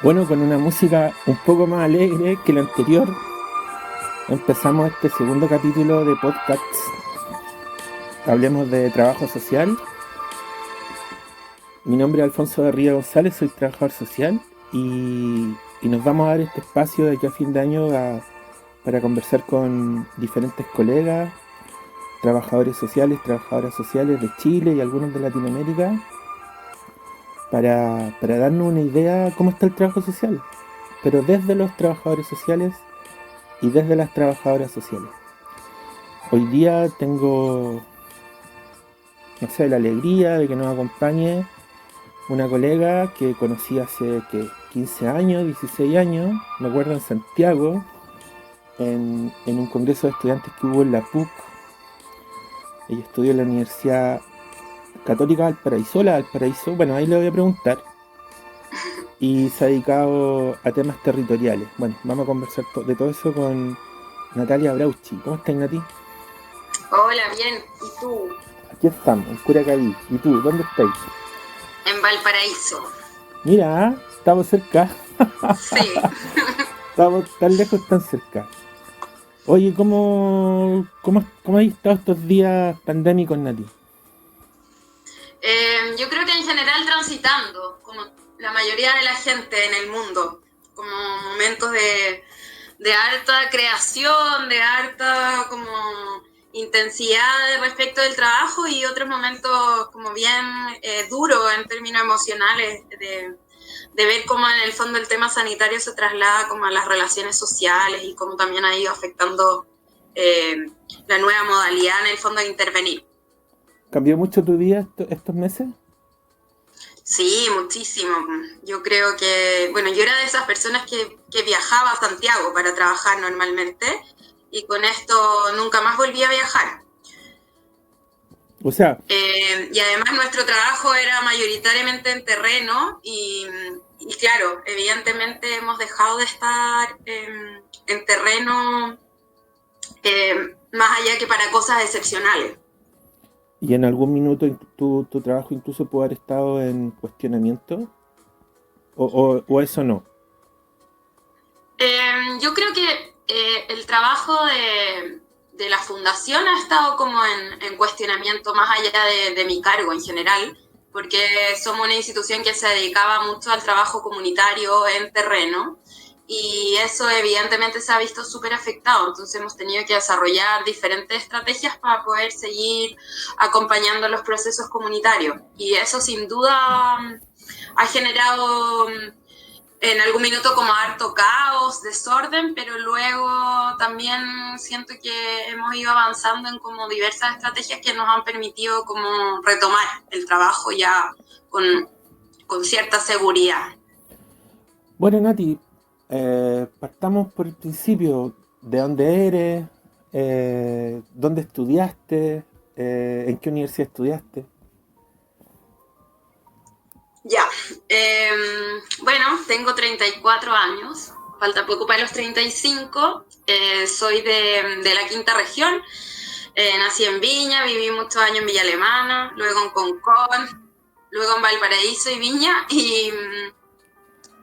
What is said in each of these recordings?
Bueno, con una música un poco más alegre que la anterior, empezamos este segundo capítulo de podcast. Hablemos de trabajo social. Mi nombre es Alfonso Garría González, soy trabajador social y nos vamos a dar este espacio de aquí a fin de año para conversar con diferentes colegas, trabajadores sociales, trabajadoras sociales de Chile y algunos de Latinoamérica, para darnos una idea de cómo está el trabajo social, pero desde los trabajadores sociales y desde las trabajadoras sociales. Hoy día tengo, no sé, la alegría de que nos acompañe una colega que conocí hace 15 años, 16 años, me acuerdo en Santiago, en un congreso de estudiantes que hubo en la PUC. Ella estudió en la Universidad Católica Valparaíso, bueno, ahí le voy a preguntar, y se ha dedicado a temas territoriales. Bueno, vamos a conversar de todo eso con Natalia Brauchi. ¿Cómo estás, Nati? Hola, bien. ¿Y tú? Aquí estamos, en Curacaví. ¿Y tú, dónde estáis? En Valparaíso. Mira, estamos cerca. Sí. Estamos tan lejos, tan cerca. Oye, ¿cómo has estado estos días pandémicos, Nati? Yo creo que en general transitando, como la mayoría de la gente en el mundo, como momentos de harta creación, de harta como intensidad respecto del trabajo y otros momentos como bien duros en términos emocionales de ver cómo en el fondo el tema sanitario se traslada como a las relaciones sociales y cómo también ha ido afectando eh, la nueva modalidad en el fondo de intervenir. ¿Cambió mucho tu vida estos meses? Sí, muchísimo. Yo creo que, bueno, yo era de esas personas que viajaba a Santiago para trabajar normalmente y con esto nunca más volví a viajar. O sea, Y además nuestro trabajo era mayoritariamente en terreno y claro, evidentemente hemos dejado de estar en terreno más allá que para cosas excepcionales. ¿y en algún minuto tu trabajo incluso puede haber estado en cuestionamiento? ¿O eso no? Yo creo que el trabajo de la fundación ha estado como en cuestionamiento más allá de mi cargo en general, porque somos una institución que se dedicaba mucho al trabajo comunitario en terreno y eso evidentemente se ha visto súper afectado, entonces hemos tenido que desarrollar diferentes estrategias para poder seguir acompañando los procesos comunitarios y eso sin duda ha generado en algún minuto como harto caos, desorden, pero luego también siento que hemos ido avanzando en como diversas estrategias que nos han permitido como retomar el trabajo ya con cierta seguridad. Bueno, Nati, partamos por el principio. ¿De dónde eres? ¿Dónde estudiaste? ¿En qué universidad estudiaste? Ya, bueno, tengo 34 años, falta poco para los 35, soy de la quinta región, nací en Viña, viví muchos años en Villa Alemana, luego en Concón, luego en Valparaíso y Viña, y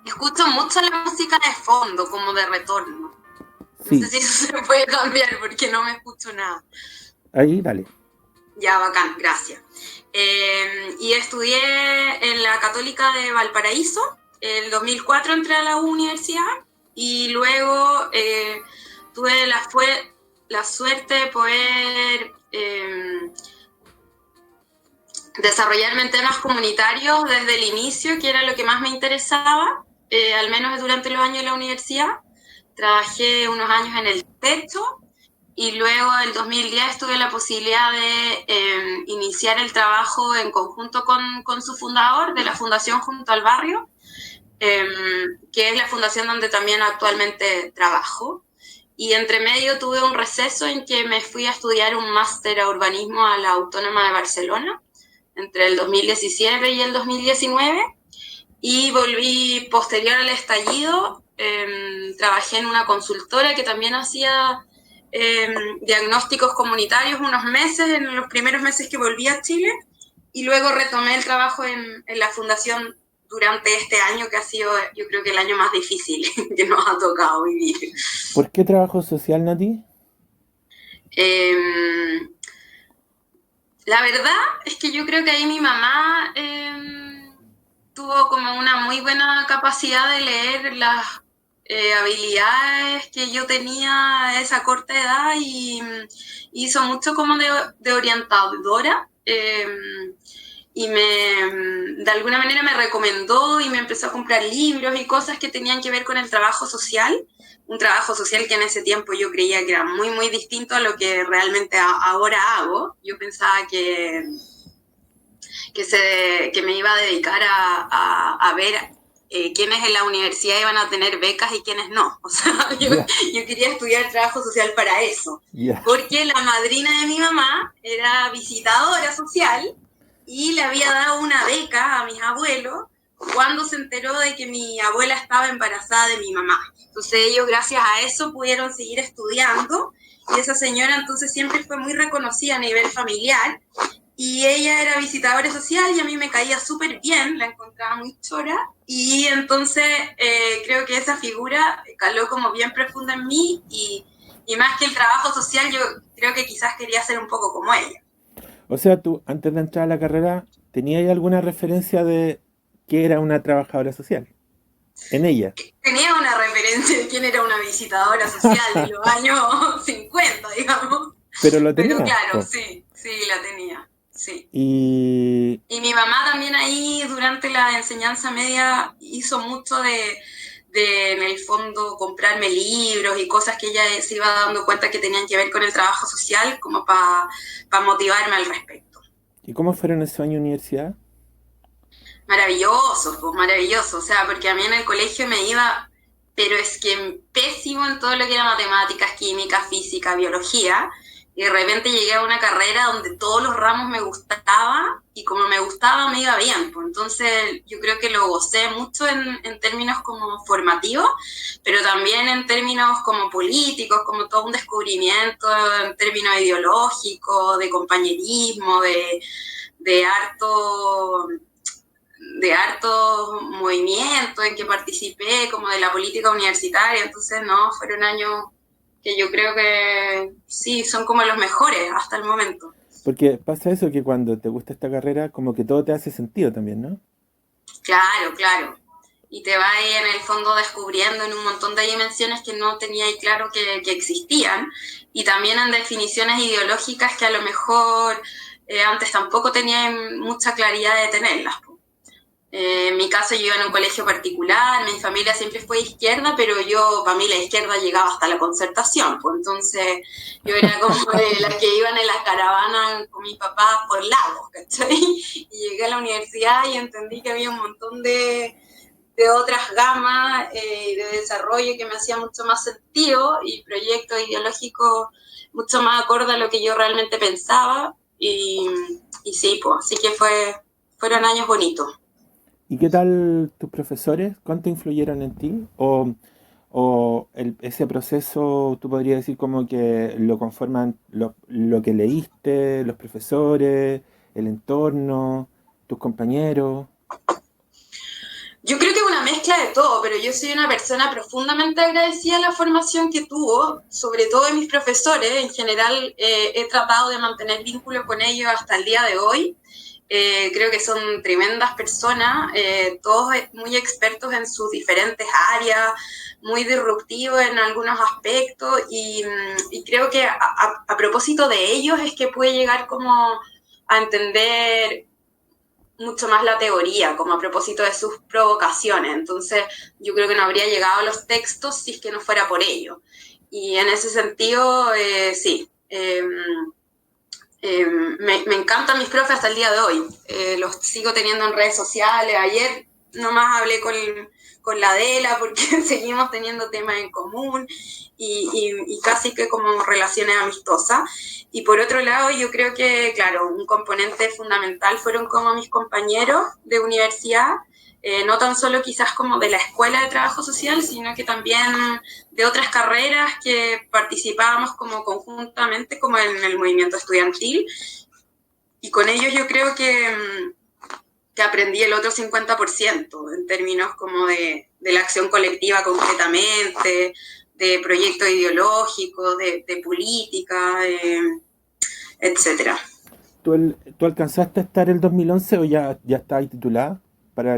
escucho mucho la música de fondo, como de retorno. No sé Sí, si eso se puede cambiar porque no me escucho nada. ahí, dale. Ya, bacán, gracias. Y estudié en la Católica de Valparaíso. El 2004 entré a la universidad y luego tuve la suerte de poder desarrollarme en temas comunitarios desde el inicio, que era lo que más me interesaba, al menos durante los años de la universidad. Trabajé unos años en el techo y luego en 2010 tuve la posibilidad de iniciar el trabajo en conjunto con su fundador de la Fundación Junto al Barrio, eh, que es la fundación donde también actualmente trabajo. Y entre medio tuve un receso en que me fui a estudiar un máster a urbanismo a la Autónoma de Barcelona entre el 2017 y el 2019 y volví posterior al estallido. Trabajé en una consultora que también hacía diagnósticos comunitarios unos meses, en los primeros meses que volví a Chile, y luego retomé el trabajo en la fundación durante este año que ha sido, yo creo que el año más difícil que nos ha tocado vivir. ¿Por qué trabajo social, Nati? Eh, la verdad es que yo creo que ahí mi mamá tuvo como una muy buena capacidad de leer las habilidades que yo tenía a esa corta edad y hizo mucho como de orientadora. Y de alguna manera me recomendó y me empezó a comprar libros y cosas que tenían que ver con el trabajo social, un trabajo social que en ese tiempo yo creía que era muy, muy distinto a lo que realmente ahora hago. Yo pensaba que me iba a dedicar a ver quiénes en la universidad iban a tener becas y quiénes no. O sea, yo quería estudiar trabajo social para eso. Porque la madrina de mi mamá era visitadora social y le había dado una beca a mis abuelos cuando se enteró de que mi abuela estaba embarazada de mi mamá. Entonces ellos, gracias a eso, pudieron seguir estudiando y esa señora entonces siempre fue muy reconocida a nivel familiar y ella era visitadora social y a mí me caía súper bien, la encontraba muy chora y entonces creo que esa figura caló como bien profunda en mí y más que el trabajo social yo creo que quizás quería ser un poco como ella. O sea, tú, antes de entrar a la carrera, ¿tenías alguna referencia de qué era una trabajadora social? En ella. Tenía una referencia de quién era una visitadora social de los años 50, digamos. Pero lo Pero tenías, claro, po. sí, la tenía, sí. Y Y mi mamá también ahí durante la enseñanza media hizo mucho en el fondo, comprarme libros y cosas que ella se iba dando cuenta que tenían que ver con el trabajo social, como para motivarme al respecto. ¿y cómo fueron esos años de universidad? Maravilloso, pues maravilloso. O sea, porque a mí en el colegio me iba, pero es que pésimo en todo lo que era matemáticas, química, física, biología. Y de repente llegué a una carrera donde todos los ramos me gustaban y como me gustaba me iba bien. Pues entonces yo creo que lo gocé mucho en términos como formativos, pero también en términos como políticos, como todo un descubrimiento en términos ideológicos, de compañerismo, de harto de hartos movimientos en que participé, como de la política universitaria, entonces no, fueron años que yo creo que sí, son como los mejores hasta el momento. Porque pasa eso que cuando te gusta esta carrera, como que todo te hace sentido también, ¿no? Claro, claro. Y te vas ahí en el fondo descubriendo en un montón de dimensiones que no tenía ahí claro que existían, y también en definiciones ideológicas que a lo mejor antes tampoco tenía mucha claridad de tenerlas. En mi caso yo iba en un colegio particular, mi familia siempre fue de izquierda, pero para mí la izquierda llegaba hasta la Concertación, pues entonces yo era como de las que iban en las caravanas con mi papá por Lagos, ¿cachai? Y llegué a la universidad y entendí que había un montón de otras gamas de desarrollo que me hacía mucho más sentido y proyectos ideológicos mucho más acorde a lo que yo realmente pensaba y sí, pues así que fueron años bonitos. ¿Y qué tal tus profesores? ¿Cuánto influyeron en ti? ¿O ese proceso tú podrías decir como que lo conforman lo que leíste, los profesores, el entorno, tus compañeros? Yo creo que es una mezcla de todo, pero yo soy una persona profundamente agradecida a la formación que tuvo, sobre todo de mis profesores. En general, he tratado de mantener vínculos con ellos hasta el día de hoy. Creo que son tremendas personas, todos muy expertos en sus diferentes áreas, muy disruptivos en algunos aspectos y creo que a propósito de ellos es que puede llegar como a entender mucho más la teoría, como a propósito de sus provocaciones. Entonces, yo creo que no habría llegado a los textos si es que no fuera por ello. Y en ese sentido, sí. Me encantan mis profes hasta el día de hoy. Los sigo teniendo en redes sociales. Ayer nomás hablé con la Adela porque seguimos teniendo temas en común y casi que como relaciones amistosas. Y por otro lado, yo creo que, claro, un componente fundamental fueron como mis compañeros de universidad, no tan solo quizás como de la escuela de trabajo social, sino que también de otras carreras que participábamos como conjuntamente, como en el movimiento estudiantil. Y con ellos yo creo que aprendí el otro 50% en términos como de la acción colectiva concretamente, de proyectos ideológicos, de política, etcétera. ¿Tú alcanzaste a estar el 2011 o ya estabas titulada? Yo ya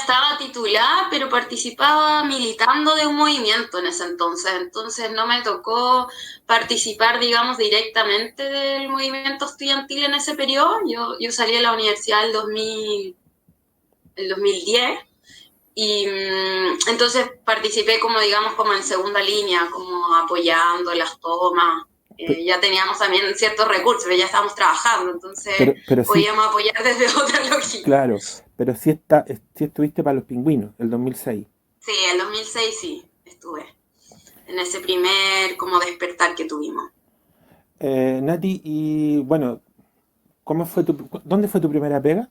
estaba titulada, pero participaba militando de un movimiento en ese entonces no me tocó participar, digamos, directamente del movimiento estudiantil en ese periodo. Yo salí de la universidad el 2010 y entonces participé como, digamos, como en segunda línea, como apoyando las tomas. Ya teníamos también ciertos recursos, pero ya estábamos trabajando, entonces pero sí, podíamos apoyar desde otra lógica. claro, pero sí estuviste para los pingüinos, el 2006. Sí, el 2006 sí, estuve en ese primer como despertar que tuvimos. Nati, y bueno, ¿dónde fue tu primera pega?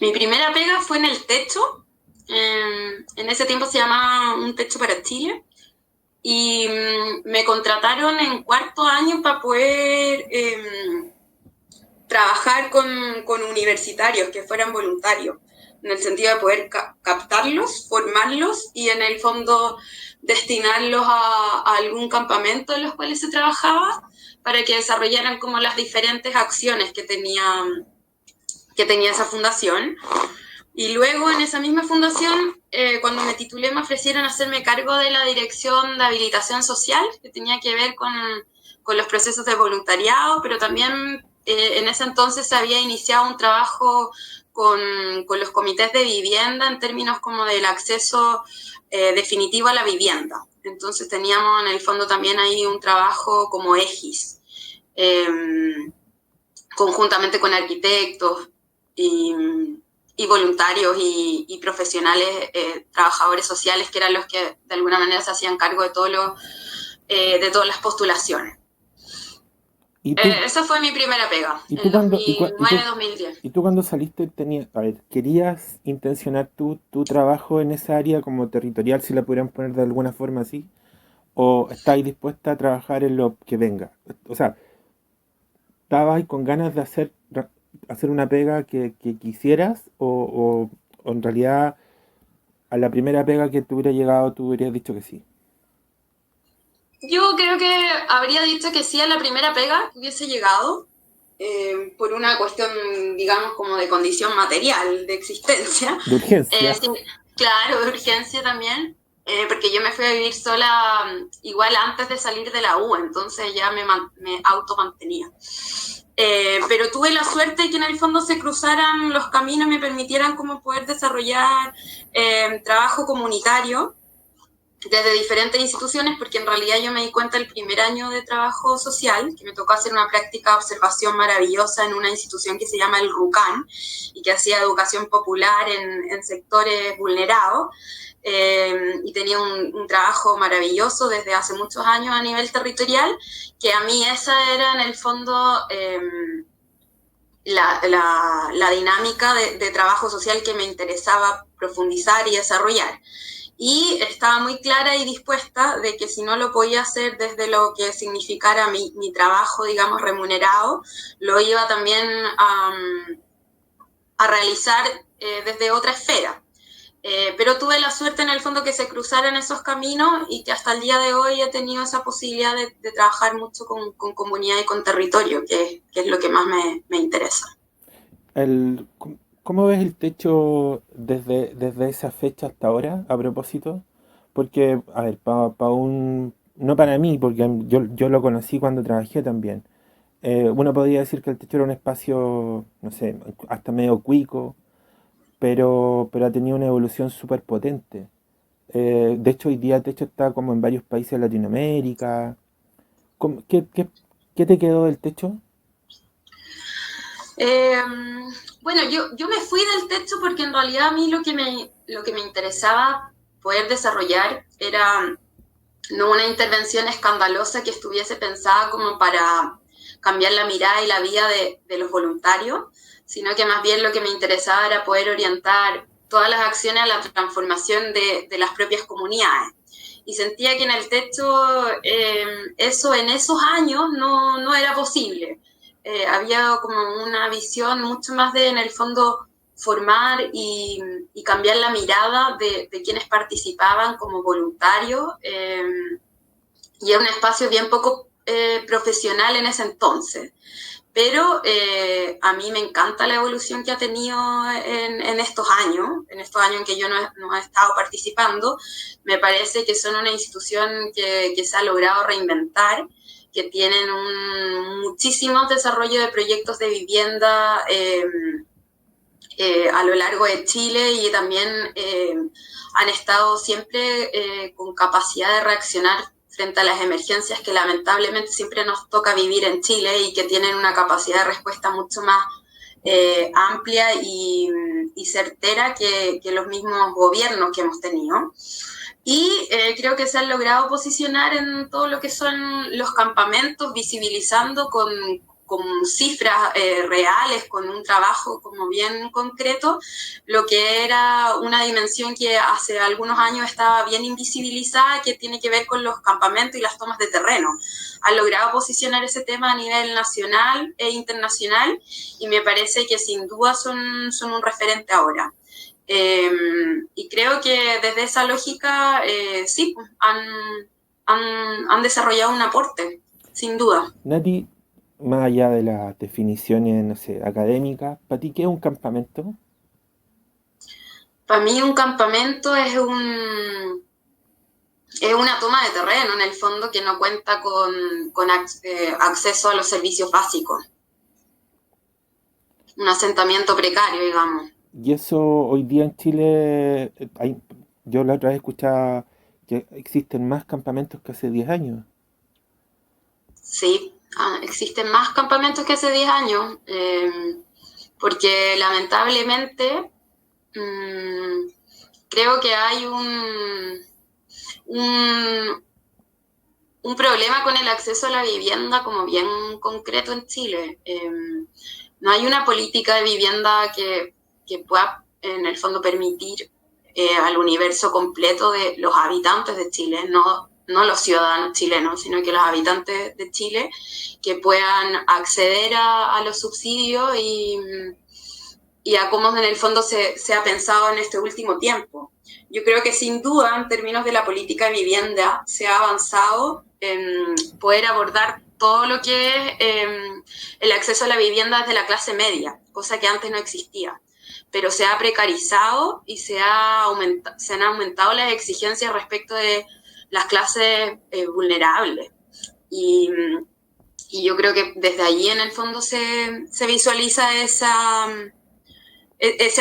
Mi primera pega fue en el techo, en ese tiempo se llamaba Un Techo para Chile, y me contrataron en cuarto año para poder trabajar con universitarios que fueran voluntarios, en el sentido de poder captarlos, formarlos y en el fondo destinarlos a algún campamento en los cuales se trabajaba para que desarrollaran como las diferentes acciones que tenía esa fundación. Y luego en esa misma fundación, cuando me titulé, me ofrecieron hacerme cargo de la dirección de habilitación social, que tenía que ver con los procesos de voluntariado, pero también en ese entonces se había iniciado un trabajo con los comités de vivienda en términos como del acceso definitivo a la vivienda. Entonces teníamos en el fondo también ahí un trabajo como EGIS, conjuntamente con arquitectos y voluntarios y profesionales, trabajadores sociales, que eran los que de alguna manera se hacían cargo de de todas las postulaciones. Esa fue mi primera pega, en 2009-2010. ¿Y tú cuando saliste querías intencionar tu trabajo en esa área como territorial, si la pudieran poner de alguna forma así? ¿O estáis dispuesta a trabajar en lo que venga? O sea, ¿estabas con ganas de hacer una pega que quisieras o en realidad a la primera pega que te hubiera llegado tú hubieras dicho que sí? Yo creo que habría dicho que sí a la primera pega que hubiese llegado, por una cuestión, digamos, como de condición material, de existencia. De urgencia. Sí, claro, de urgencia también, porque yo me fui a vivir sola igual antes de salir de la U, entonces ya me automantenía. Pero tuve la suerte de que en el fondo se cruzaran los caminos y me permitieran como poder desarrollar trabajo comunitario desde diferentes instituciones, porque en realidad yo me di cuenta el primer año de trabajo social, que me tocó hacer una práctica de observación maravillosa en una institución que se llama el RUCAN, y que hacía educación popular en sectores vulnerados, y tenía un trabajo maravilloso desde hace muchos años a nivel territorial, que a mí esa era en el fondo la dinámica de trabajo social que me interesaba profundizar y desarrollar. Y estaba muy clara y dispuesta de que si no lo podía hacer desde lo que significara mi trabajo, digamos, remunerado, lo iba también a realizar desde otra esfera. Pero tuve la suerte en el fondo que se cruzaran esos caminos y que hasta el día de hoy he tenido esa posibilidad de trabajar mucho con comunidad y con territorio, que es lo que más me interesa. ¿Cómo ves el techo desde esa fecha hasta ahora, a propósito? Porque, a ver, no para mí, porque yo lo conocí cuando trabajé también. Uno podría decir que el techo era un espacio, no sé, hasta medio cuico, pero ha tenido una evolución súper potente. De hecho, hoy día el techo está como en varios países de Latinoamérica. ¿Qué te quedó del techo? Bueno, yo me fui del techo porque en realidad a mí lo que me interesaba poder desarrollar era no una intervención escandalosa que estuviese pensada como para cambiar la mirada y la vida de los voluntarios, sino que más bien lo que me interesaba era poder orientar todas las acciones a la transformación de las propias comunidades. Y sentía que en el techo eso en esos años no era posible. había como una visión mucho más de, en el fondo, formar y cambiar la mirada de quienes participaban como voluntarios, y era un espacio bien poco profesional en ese entonces. Pero a mí me encanta la evolución que ha tenido en estos años en que yo no he estado participando. Me parece que son una institución que se ha logrado reinventar, que tienen muchísimos desarrollos de proyectos de vivienda a lo largo de Chile, y también han estado siempre con capacidad de reaccionar frente a las emergencias que lamentablemente siempre nos toca vivir en Chile, y que tienen una capacidad de respuesta mucho más amplia y certera que los mismos gobiernos que hemos tenido. Y creo que se han logrado posicionar en todo lo que son los campamentos, visibilizando con cifras reales, con un trabajo como bien concreto, lo que era una dimensión que hace algunos años estaba bien invisibilizada, que tiene que ver con los campamentos y las tomas de terreno. Han logrado posicionar ese tema a nivel nacional e internacional, y me parece que sin duda son un referente ahora. Y creo que desde esa lógica, sí, han desarrollado un aporte, sin duda. Nati, más allá de las definiciones, no sé, académicas, ¿para ti qué es un campamento? Para mí un campamento es una toma de terreno, en el fondo, que no cuenta con acceso a los servicios básicos. Un asentamiento precario, digamos. Y eso hoy día en Chile, yo la otra vez escuchaba que existen más campamentos que hace 10 años. Sí, existen más campamentos que hace 10 años, porque lamentablemente creo que hay un problema con el acceso a la vivienda como bien concreto en Chile. No hay una política de vivienda que pueda, en el fondo, permitir al universo completo de los habitantes de Chile, no los ciudadanos chilenos, sino que los habitantes de Chile, que puedan acceder a los subsidios y a cómo en el fondo se ha pensado en este último tiempo. Yo creo que sin duda, en términos de la política de vivienda, se ha avanzado en poder abordar todo lo que es el acceso a la vivienda desde la clase media, cosa que antes no existía. Pero se ha precarizado y se han aumentado las exigencias respecto de las clases vulnerables. Y yo creo que desde allí, en el fondo, se visualiza ese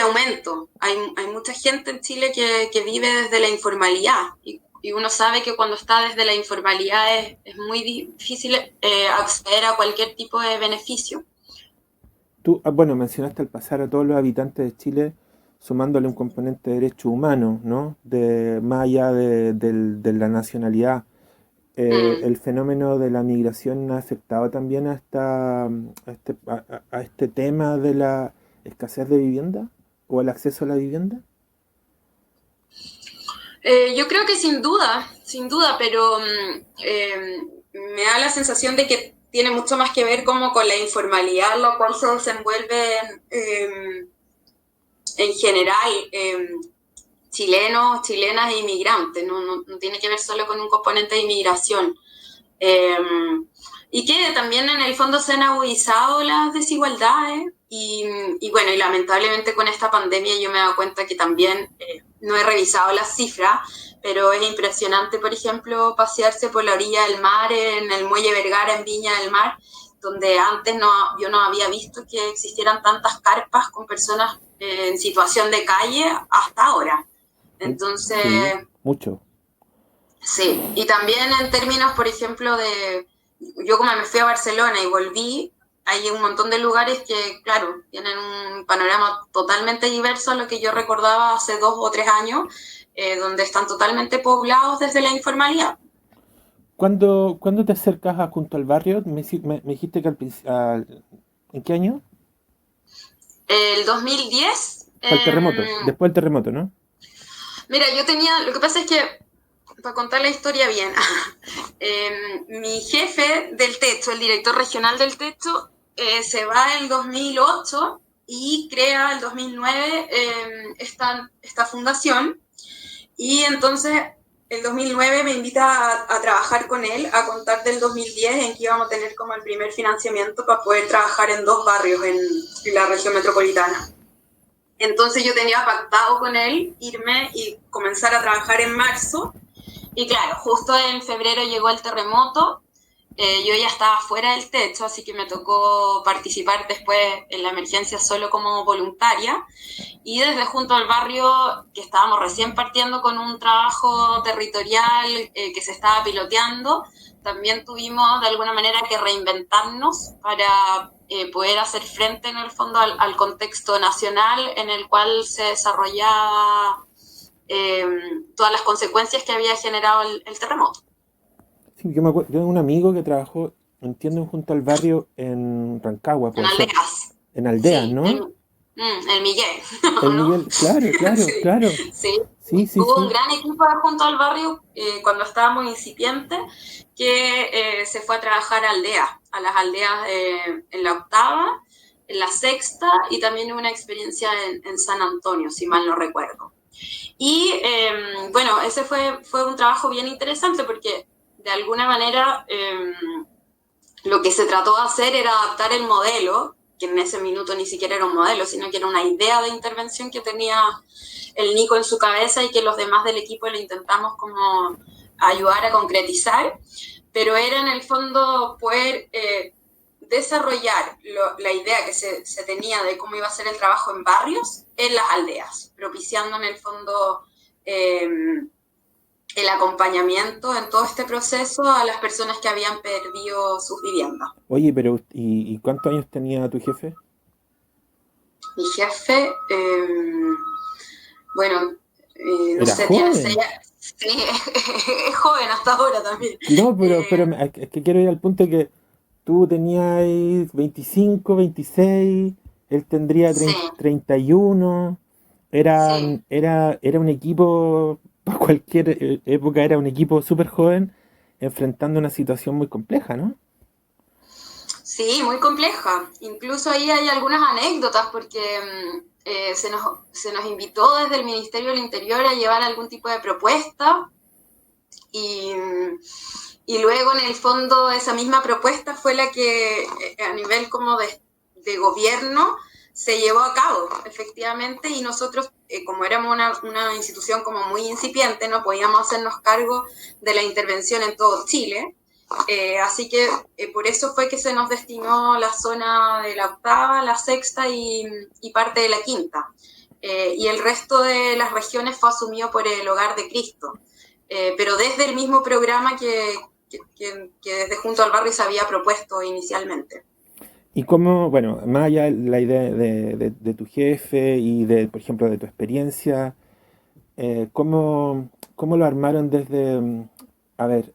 aumento. Hay mucha gente en Chile que vive desde la informalidad, y uno sabe que cuando está desde la informalidad es muy difícil acceder a cualquier tipo de beneficio. Tú, bueno, mencionaste al pasar a todos los habitantes de Chile, sumándole un componente de derechos humanos, ¿no? Más allá de la nacionalidad. ¿El fenómeno de la migración ha afectado también a este tema de la escasez de vivienda o el acceso a la vivienda? Yo creo que sin duda, pero me da la sensación de que tiene mucho más que ver como con la informalidad, la cual se desenvuelve en general chilenos, chilenas e inmigrantes. No tiene que ver solo con un componente de inmigración. Y que también en el fondo se han agudizado las desigualdades, y bueno, y lamentablemente con esta pandemia yo me he dado cuenta que también, no he revisado las cifras, pero es impresionante, por ejemplo, pasearse por la orilla del mar, en el Muelle Vergara, en Viña del Mar, donde antes yo no había visto que existieran tantas carpas con personas en situación de calle hasta ahora. Entonces, sí, mucho. Sí, y también en términos, por ejemplo, yo como me fui a Barcelona y volví, hay un montón de lugares que, claro, tienen un panorama totalmente diverso a lo que yo recordaba hace 2 o 3 años, donde están totalmente poblados desde la informalidad. ¿Cuándo te acercas a Junto al Barrio? Me dijiste que ¿en qué año? El 2010. Para el terremoto, después del terremoto, ¿no? Mira, lo que pasa es que, para contar la historia bien, mi jefe del techo, el director regional del techo, se va el 2008 y crea el 2009 esta fundación, y entonces el 2009 me invita a trabajar con él, a contar del 2010 en que íbamos a tener como el primer financiamiento para poder trabajar en 2 barrios en la región metropolitana. Entonces yo tenía pactado con él irme y comenzar a trabajar en marzo, y claro, justo en febrero llegó el terremoto. Yo ya estaba fuera del techo, así que me tocó participar después en la emergencia solo como voluntaria. Y desde Junto al Barrio, que estábamos recién partiendo con un trabajo territorial que se estaba piloteando, también tuvimos de alguna manera que reinventarnos para poder hacer frente en el fondo al contexto nacional en el cual se desarrollaba todas las consecuencias que había generado el terremoto. Sí, yo me acuerdo, yo tengo un amigo que trabajó, entiendo, Junto al Barrio en Rancagua, En puede ser. Aldeas, En Aldeas, sí, ¿no? el Miguel, El ¿no? Miguel, claro, claro, Sí, claro. sí. Sí, sí, Hubo un sí. gran equipo de Junto al Barrio cuando estábamos incipientes que se fue a trabajar a aldeas, a las aldeas en la octava, en la sexta, y también hubo una experiencia en San Antonio, si mal no recuerdo. Y bueno, ese fue un trabajo bien interesante porque de alguna manera lo que se trató de hacer era adaptar el modelo, que en ese minuto ni siquiera era un modelo, sino que era una idea de intervención que tenía el Nico en su cabeza y que los demás del equipo le intentamos como ayudar a concretizar, pero era en el fondo poder desarrollar la idea que se tenía de cómo iba a ser el trabajo en barrios, en las aldeas, propiciando en el fondo el acompañamiento en todo este proceso a las personas que habían perdido sus viviendas. Oye, pero ¿y cuántos años tenía tu jefe? Mi jefe, bueno, no Era sé, tiene 6 joven. años. Sí, es joven hasta ahora también. No, pero Eh, es que quiero ir al punto de que tú tenías 25, 26, él tendría sí, 31. sí. Era un equipo, para cualquier época, era un equipo súper joven enfrentando una situación muy compleja, ¿no? Sí, muy compleja. Incluso ahí hay algunas anécdotas porque se nos invitó desde el Ministerio del Interior a llevar algún tipo de propuesta y, y luego en el fondo esa misma propuesta fue la que a nivel como de gobierno se llevó a cabo, efectivamente, y nosotros, como éramos una institución como muy incipiente, no podíamos hacernos cargo de la intervención en todo Chile. Así que por eso fue que se nos destinó la zona de la octava, la sexta y parte de la quinta. Y el resto de las regiones fue asumido por el Hogar de Cristo. Pero desde el mismo programa que desde Junto al Barrio se había propuesto inicialmente. Y cómo, bueno, más allá de la idea de tu jefe y de, por ejemplo, de tu experiencia, ¿cómo lo armaron desde, a ver,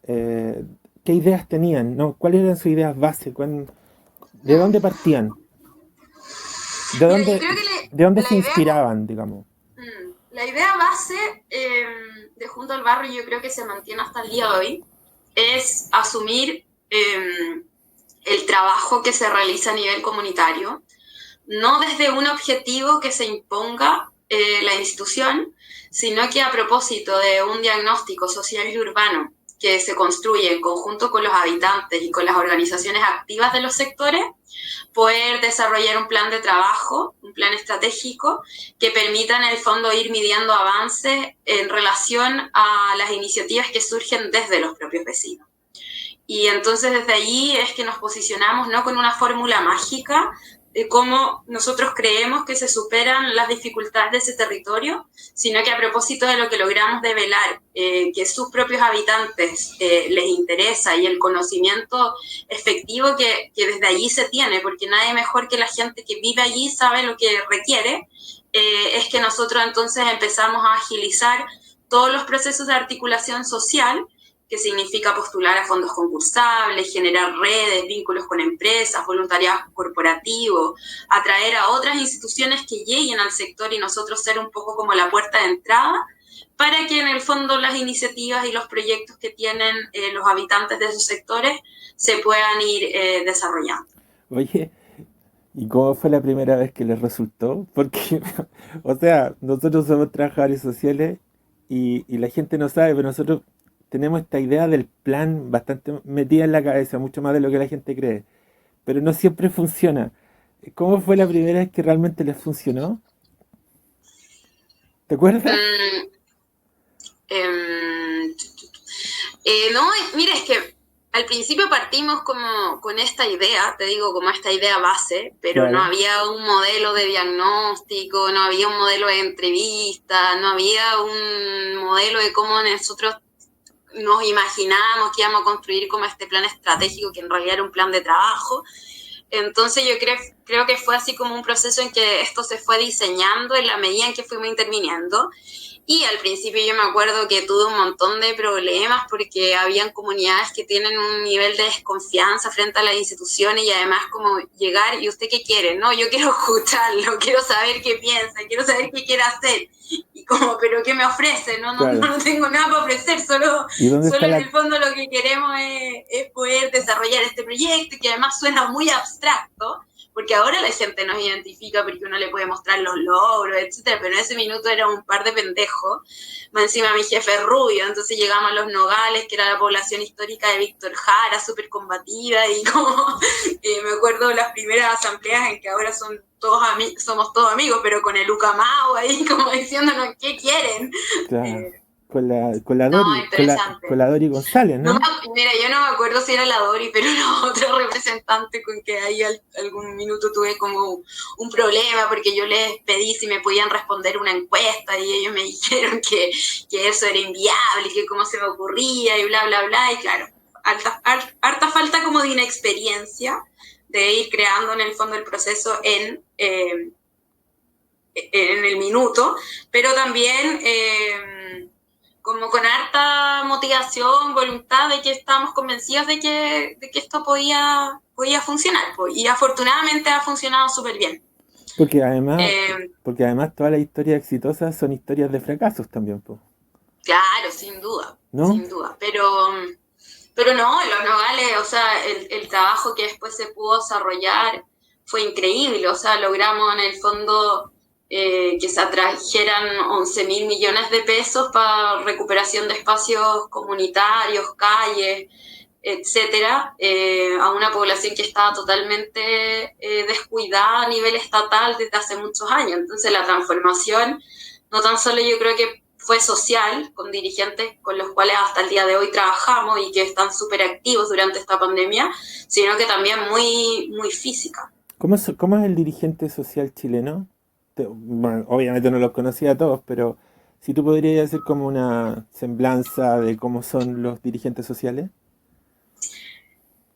qué ideas tenían, ¿no? ¿Cuáles eran sus ideas base? ¿De dónde Mm. partían? Mira, yo creo que De dónde se la idea inspiraban, digamos? la idea base de Junto al Barrio, yo creo que se mantiene hasta el día de hoy, es asumir el trabajo que se realiza a nivel comunitario, no desde un objetivo que se imponga la institución, sino que a propósito de un diagnóstico social y urbano que se construye en conjunto con los habitantes y con las organizaciones activas de los sectores, poder desarrollar un plan de trabajo, un plan estratégico que permita en el fondo ir midiendo avances en relación a las iniciativas que surgen desde los propios vecinos. Y entonces desde allí es que nos posicionamos no con una fórmula mágica de cómo nosotros creemos que se superan las dificultades de ese territorio, sino que a propósito de lo que logramos develar, que sus propios habitantes les interesa y el conocimiento efectivo que desde allí se tiene, porque nadie mejor que la gente que vive allí sabe lo que requiere, es que nosotros entonces empezamos a agilizar todos los procesos de articulación social, que significa postular a fondos concursables, generar redes, vínculos con empresas, voluntariado corporativo, atraer a otras instituciones que lleguen al sector y nosotros ser un poco como la puerta de entrada para que en el fondo las iniciativas y los proyectos que tienen los habitantes de esos sectores se puedan ir desarrollando. Oye, ¿Y cómo fue la primera vez que les resultó? Porque, o sea, nosotros somos trabajadores sociales y la gente no sabe, pero nosotros tenemos esta idea del plan bastante metida en la cabeza, mucho más de lo que la gente cree, pero no siempre funciona. ¿Cómo fue la primera vez que realmente les funcionó? ¿Te acuerdas? Mm, em, no, mira, es que al principio partimos como con esta idea, te digo, como esta idea base, pero no Claro. había un modelo de diagnóstico, no había un modelo de entrevista, no había un modelo de cómo nosotros nos imaginábamos que íbamos a construir como este plan estratégico, que en realidad era un plan de trabajo. Entonces yo creo que fue así como un proceso en que esto se fue diseñando en la medida en que fuimos interviniendo. Y al principio yo me acuerdo que tuve un montón de problemas porque habían comunidades que tienen un nivel de desconfianza frente a las instituciones y además como llegar y usted qué quiere, no, yo quiero escucharlo, quiero saber qué piensa, quiero saber qué quiere hacer y como, pero qué me ofrece, Claro. no tengo nada para ofrecer, solo, ¿Y dónde está solo en la... el fondo lo que queremos es poder desarrollar este proyecto que además suena muy abstracto porque ahora la gente nos identifica porque uno le puede mostrar los logros, etcétera, pero en ese minuto era un par de pendejos. Más encima mi jefe es rubio, entonces llegamos a Los Nogales, que era la población histórica de Víctor Jara, súper combativa, y como me acuerdo de las primeras asambleas en que ahora son somos todos amigos, pero con el Ucamau ahí como diciéndonos qué quieren. Claro. Eh, Con la no, Dori, con interesante. la Dori González, No me, ¿no? mira, yo no me acuerdo si era la Dori, pero era otro representante con que ahí algún minuto tuve como un problema porque yo les pedí si me podían responder una encuesta y ellos me dijeron que eso era inviable, que cómo se me ocurría y bla, bla, bla. Y claro, harta falta como de inexperiencia de ir creando en el fondo el proceso en el minuto, pero también como con harta motivación, voluntad de que estábamos convencidos de que esto podía funcionar. Pues, y afortunadamente ha funcionado súper bien. Porque además, Eh, porque además todas las historias exitosas son historias de fracasos también, po, claro, sin duda, ¿no? sin duda. Pero no, los Nogales, o sea, el trabajo que después se pudo desarrollar fue increíble. O sea, logramos en el fondo que se atrajeran 11.000 millones de pesos para recuperación de espacios comunitarios, calles, etcétera, a una población que estaba totalmente descuidada a nivel estatal desde hace muchos años. Entonces la transformación, no tan solo yo creo que fue social, con dirigentes con los cuales hasta el día de hoy trabajamos y que están súper activos durante esta pandemia, sino que también muy, muy física. ¿Cómo es el dirigente social chileno? Bueno, obviamente no los conocía a todos, pero si tú podrías hacer como una semblanza de cómo son los dirigentes sociales.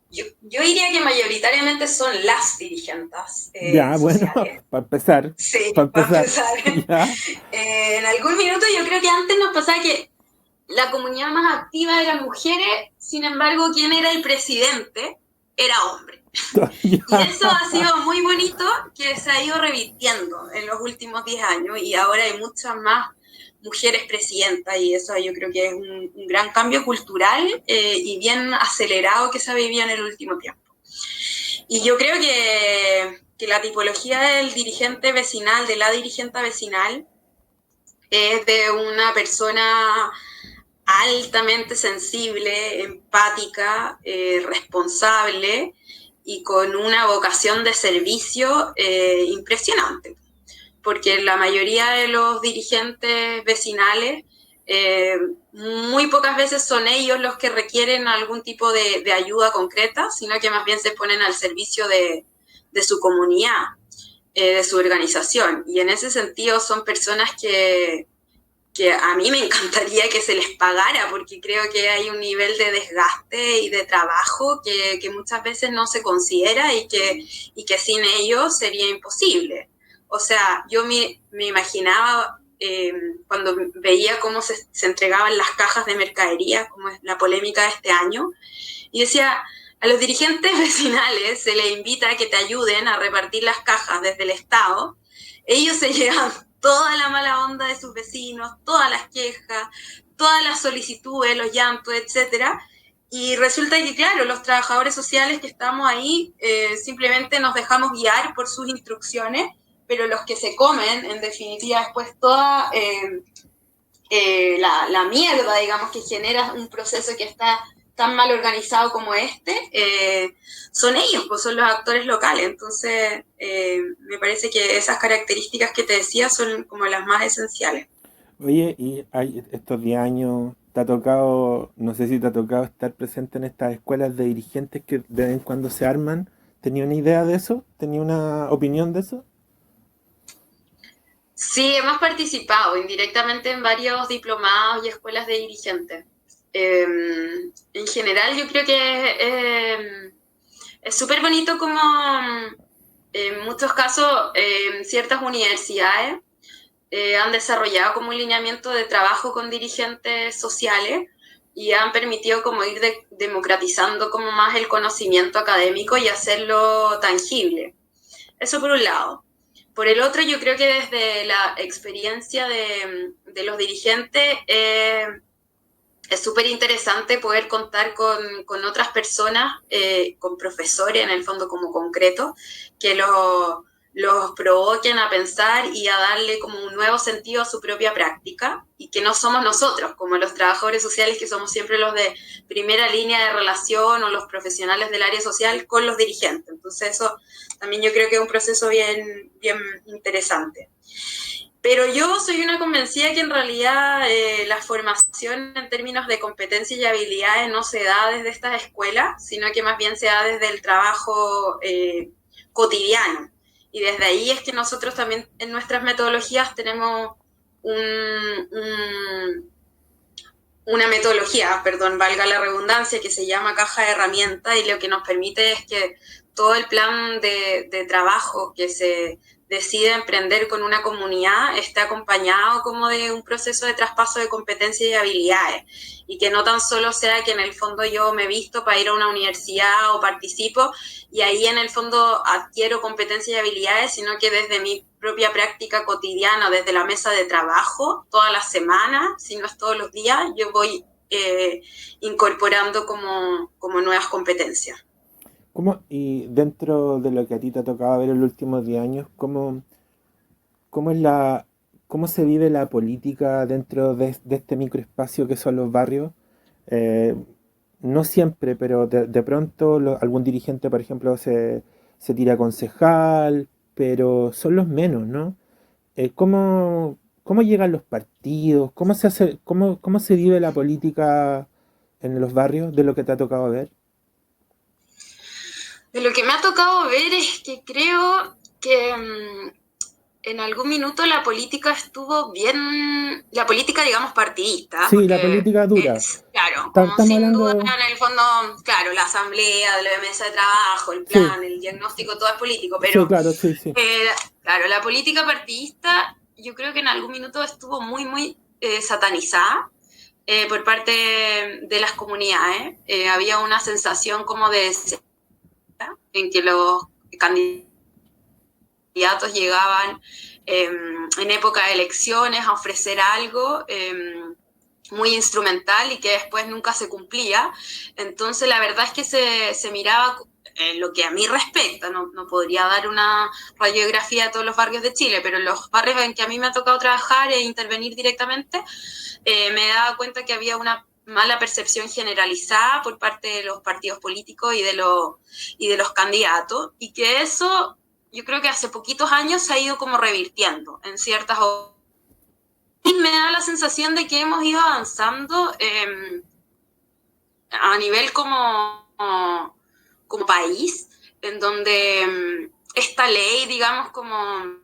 Yo diría que mayoritariamente son las dirigentes Ya, bueno, sociales. para empezar, para Sí, para empezar, empezar. ya, En algún minuto yo creo que antes nos pasaba que la comunidad más activa eran mujeres, sin embargo, quien era el presidente era hombre. Y ya, eso ha sido muy bonito, que se ha ido revirtiendo en los últimos 10 años y ahora hay muchas más mujeres presidentas y eso yo creo que es un gran cambio cultural y bien acelerado que se ha vivido en el último tiempo. Y yo creo que la tipología del dirigente vecinal, de la dirigente vecinal, es de una persona altamente sensible, empática, responsable y con una vocación de servicio impresionante. Porque la mayoría de los dirigentes vecinales muy pocas veces son ellos los que requieren algún tipo de ayuda concreta, sino que más bien se ponen al servicio de su comunidad, de su organización. Y en ese sentido son personas que a mí me encantaría que se les pagara, porque creo que hay un nivel de desgaste y de trabajo que muchas veces no se considera y que sin ellos sería imposible. O sea, yo me imaginaba cuando veía cómo se entregaban las cajas de mercadería, como es la polémica de este año, y decía, a los dirigentes vecinales se les invita a que te ayuden a repartir las cajas desde el Estado. Ellos se llevan toda la mala onda de sus vecinos, todas las quejas, todas las solicitudes, los llantos, etcétera, Y resulta que, claro, los trabajadores sociales que estamos ahí simplemente nos dejamos guiar por sus instrucciones, pero los que se comen, en definitiva, después toda la mierda, digamos, que genera un proceso que está tan mal organizado como son ellos, pues son los actores locales. Entonces, me parece que esas características que te decía son como las más esenciales. Oye, y hay estos 10 años, ¿te ha tocado, no sé si te ha tocado estar presente en estas escuelas de dirigentes que de vez en cuando se arman? ¿Tenía una idea de eso? ¿Tenía una opinión de eso? Sí, hemos participado indirectamente en varios diplomados y escuelas de dirigentes. En general, yo creo que es súper bonito como en muchos casos ciertas universidades han desarrollado como un lineamiento de trabajo con dirigentes sociales y han permitido como ir democratizando como más el conocimiento académico y hacerlo tangible. Eso por un lado. Por el otro, yo creo que desde la experiencia de los dirigentes es súper interesante poder contar con otras personas, con profesores en el fondo como concreto, que los provoquen a pensar y a darle como un nuevo sentido a su propia práctica y que no somos nosotros, como los trabajadores sociales, que somos siempre los de primera línea de relación o los profesionales del área social con los dirigentes. Entonces eso también yo creo que es un proceso bien, bien interesante. Pero yo soy una convencida que en realidad la formación en términos de competencias y habilidades no se da desde estas escuelas, sino que más bien se da desde el trabajo cotidiano. Y desde ahí es que nosotros también en nuestras metodologías tenemos una metodología, perdón, valga la redundancia, que se llama caja de herramientas y lo que nos permite es que todo el plan de trabajo que se decide emprender con una comunidad esté acompañado como de un proceso de traspaso de competencias y habilidades y que no tan solo sea que en el fondo yo me visto para ir a una universidad o participo y ahí en el fondo adquiero competencias y habilidades, sino que desde mi propia práctica cotidiana, desde la mesa de trabajo, todas las semanas, si no es todos los días, yo voy incorporando como nuevas competencias. ¿Cómo, y dentro de lo que a ti te ha tocado ver en los últimos 10 años, cómo es cómo se vive la política dentro de este microespacio que son los barrios? Eh, no siempre, pero de pronto algún dirigente, por ejemplo, se tira a concejal, pero son los menos, ¿no? ¿Cómo llegan los partidos? ¿Cómo se hace, cómo se vive la política en los barrios de lo que te ha tocado ver? De lo que me ha tocado ver es que creo que en algún minuto la política estuvo bien, la política digamos partidista, Sí, la porque política dura. es, claro, como Estamos sin duda hablando. en el fondo, claro, la asamblea, la mesa de trabajo, el Sí, plan, el diagnóstico, todo es político, sí, pero claro, sí, sí. claro, la política partidista yo creo que en algún minuto estuvo muy, muy satanizada por parte de las comunidades. Había una sensación como de en que los candidatos llegaban en época de elecciones a ofrecer algo muy instrumental y que después nunca se cumplía. Entonces la verdad es que se miraba en lo que a mí respecta, no podría dar una radiografía de todos los barrios de Chile, pero en los barrios en que a mí me ha tocado trabajar e intervenir directamente, me daba cuenta que había una mala percepción generalizada por parte de los partidos políticos y de los candidatos, y que eso yo creo que hace poquitos años se ha ido como revirtiendo en ciertas. Y me da la sensación de que hemos ido avanzando a nivel como país, en donde esta ley, digamos, como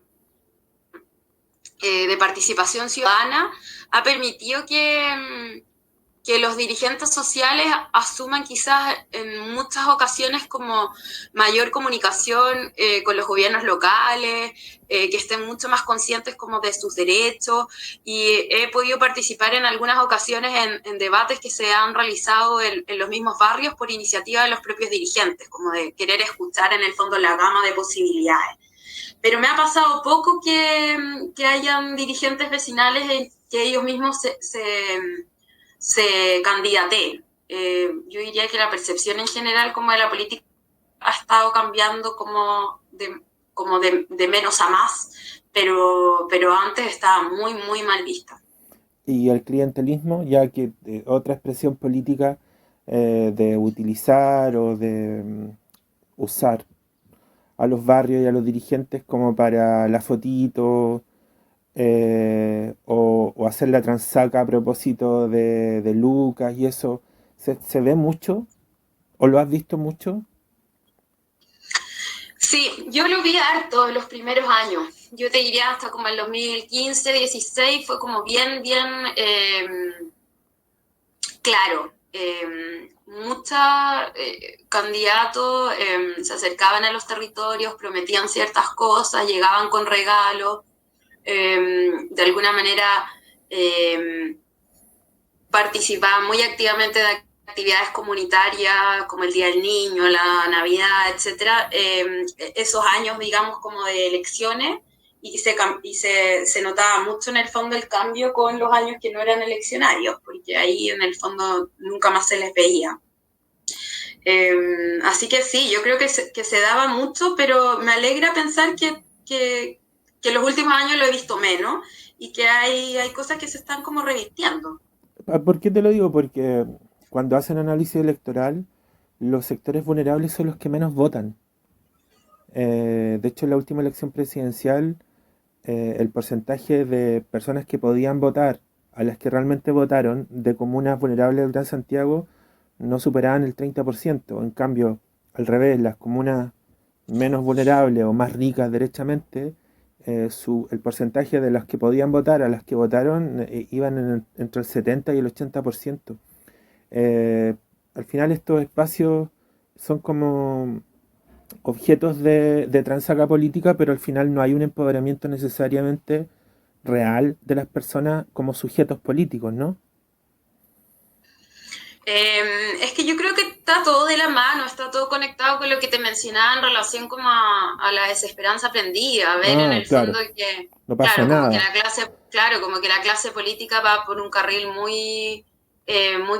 de participación ciudadana, ha permitido que los dirigentes sociales asuman quizás en muchas ocasiones como mayor comunicación con los gobiernos locales, que estén mucho más conscientes como de sus derechos y he podido participar en algunas ocasiones en debates que se han realizado en los mismos barrios por iniciativa de los propios dirigentes, como de querer escuchar en el fondo la gama de posibilidades. Pero me ha pasado poco que hayan dirigentes vecinales que ellos mismos se candidateen. yo diría que la percepción en general como de la política ha estado cambiando como de menos a más, pero antes estaba muy, muy mal vista. Y el clientelismo, ya que otra expresión política de utilizar o de usar a los barrios y a los dirigentes como para la fotito o hacer la transaca a propósito de Lucas y eso, ¿se ve mucho? ¿O lo has visto mucho? Sí, yo lo vi harto en los primeros años. Yo te diría hasta como el 2015, 16 fue como bien, bien claro. Muchos candidatos se acercaban a los territorios, prometían ciertas cosas, llegaban con regalos, de alguna manera participaban muy activamente de actividades comunitarias como el Día del Niño, la Navidad, etcétera, esos años, digamos, como de elecciones, se notaba mucho en el fondo el cambio con los años que no eran eleccionarios, porque ahí en el fondo nunca más se les veía. Así que sí, yo creo que se daba mucho, pero me alegra pensar que los últimos años lo he visto menos y que hay cosas que se están como revirtiendo. ¿Por qué te lo digo? Porque cuando hacen análisis electoral, los sectores vulnerables son los que menos votan. De hecho, en la última elección presidencial, el porcentaje de personas que podían votar a las que realmente votaron de comunas vulnerables del Gran Santiago no superaban el 30%. En cambio, al revés, las comunas menos vulnerables o más ricas derechamente, el porcentaje de las que podían votar a las que votaron iban entre el 70 y el 80%. Eh, Al final estos espacios son como objetos de transaga política, pero al final no hay un empoderamiento necesariamente real de las personas como sujetos políticos, ¿no? Es que yo creo que está todo de la mano, está todo conectado con lo que te mencionaba en relación como a la desesperanza aprendida, a ver en Ah, el fondo claro, que, no pasa claro, como que nada. la clase, claro, como que la clase política va por un carril muy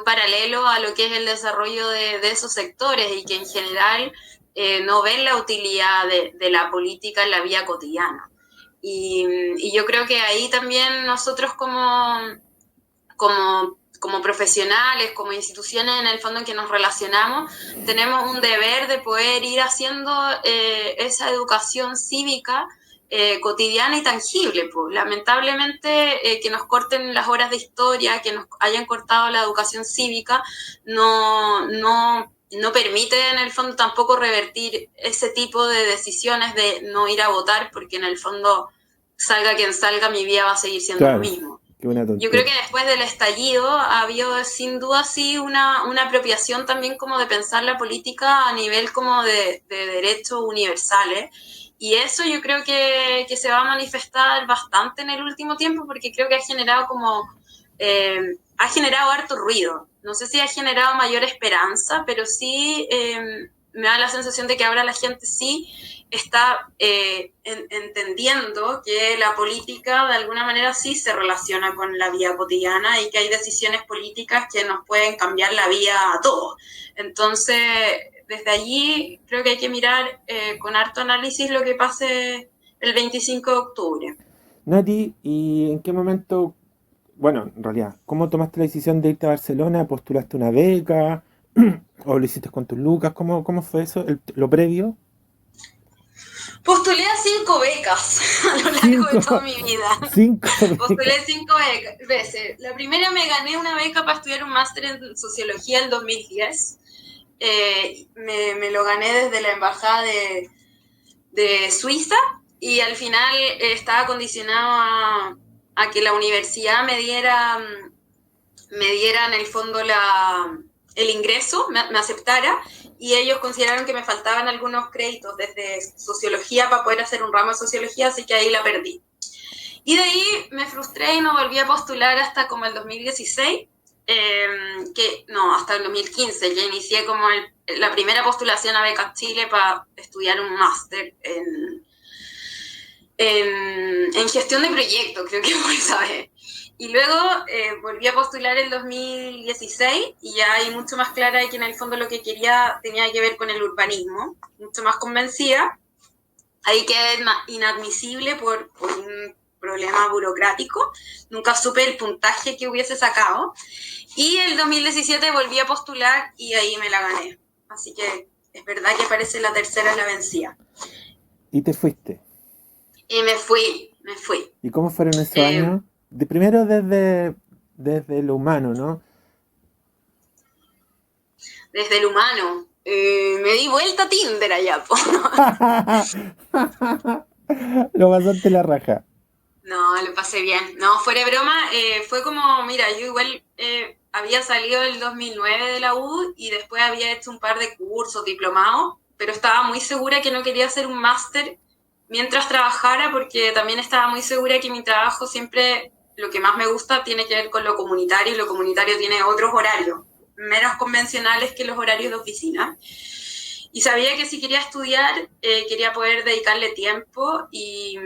paralelo a lo que es el desarrollo de esos sectores y que en general no ven la utilidad de la política en la vida cotidiana. Y yo creo que ahí también nosotros como profesionales, como instituciones en el fondo en que nos relacionamos, tenemos un deber de poder ir haciendo esa educación cívica cotidiana y tangible. Pues. Lamentablemente que nos corten las horas de historia, que nos hayan cortado la educación cívica, no permite en el fondo tampoco revertir ese tipo de decisiones de no ir a votar, porque en el fondo salga quien salga, mi vida va a seguir siendo lo Claro, mismo. qué buena Yo creo tontera. que después del estallido ha habido sin duda sí una apropiación también como de pensar la política a nivel como de derechos universales. Y eso yo creo que se va a manifestar bastante en el último tiempo porque creo que ha generado harto ruido. No sé si ha generado mayor esperanza, pero sí me da la sensación de que ahora la gente sí está entendiendo que la política de alguna manera sí se relaciona con la vida cotidiana y que hay decisiones políticas que nos pueden cambiar la vida a todos. Entonces, desde allí creo que hay que mirar con harto análisis lo que pase el 25 de octubre. Nati, ¿y en qué momento, bueno, en realidad, cómo tomaste la decisión de irte a Barcelona? ¿Postulaste una beca? ¿O lo hiciste con tus lucas? ¿Cómo fue eso? ¿Lo previo? Postulé a 5 becas a lo largo de Cinco, toda mi vida. cinco becas. Postulé 5 veces. La primera me gané una beca para estudiar un máster en sociología en 2010. Me lo gané desde la embajada de Suiza y al final estaba condicionado a que la universidad me diera en el fondo el ingreso, me aceptara, y ellos consideraron que me faltaban algunos créditos desde sociología para poder hacer un ramo de sociología, así que ahí la perdí. Y de ahí me frustré y no volví a postular hasta como el 2016, hasta el 2015, ya inicié como la primera postulación a Becas Chile para estudiar un máster en gestión de proyectos, creo que por esa vez. Y luego volví a postular en 2016 y ya ahí mucho más clara de que en el fondo lo que quería tenía que ver con el urbanismo, mucho más convencida. Ahí quedé inadmisible por un problema burocrático, nunca supe el puntaje que hubiese sacado. Y el 2017 volví a postular y ahí me la gané. Así que es verdad que parece la tercera la vencida. ¿Y te fuiste? Y me fui. ¿Y cómo fueron esos años? Primero desde lo humano, ¿no? Desde el humano. Me di vuelta a Tinder allá, po. Lo pasaste la raja. No, lo pasé bien. No, fuera de broma, fue como, mira, yo igual había salido el 2009 de la U y después había hecho un par de cursos, diplomados, pero estaba muy segura que no quería hacer un máster mientras trabajara porque también estaba muy segura que mi trabajo siempre, lo que más me gusta, tiene que ver con lo comunitario y lo comunitario tiene otros horarios, menos convencionales que los horarios de oficina. Y sabía que si quería estudiar, quería poder dedicarle tiempo y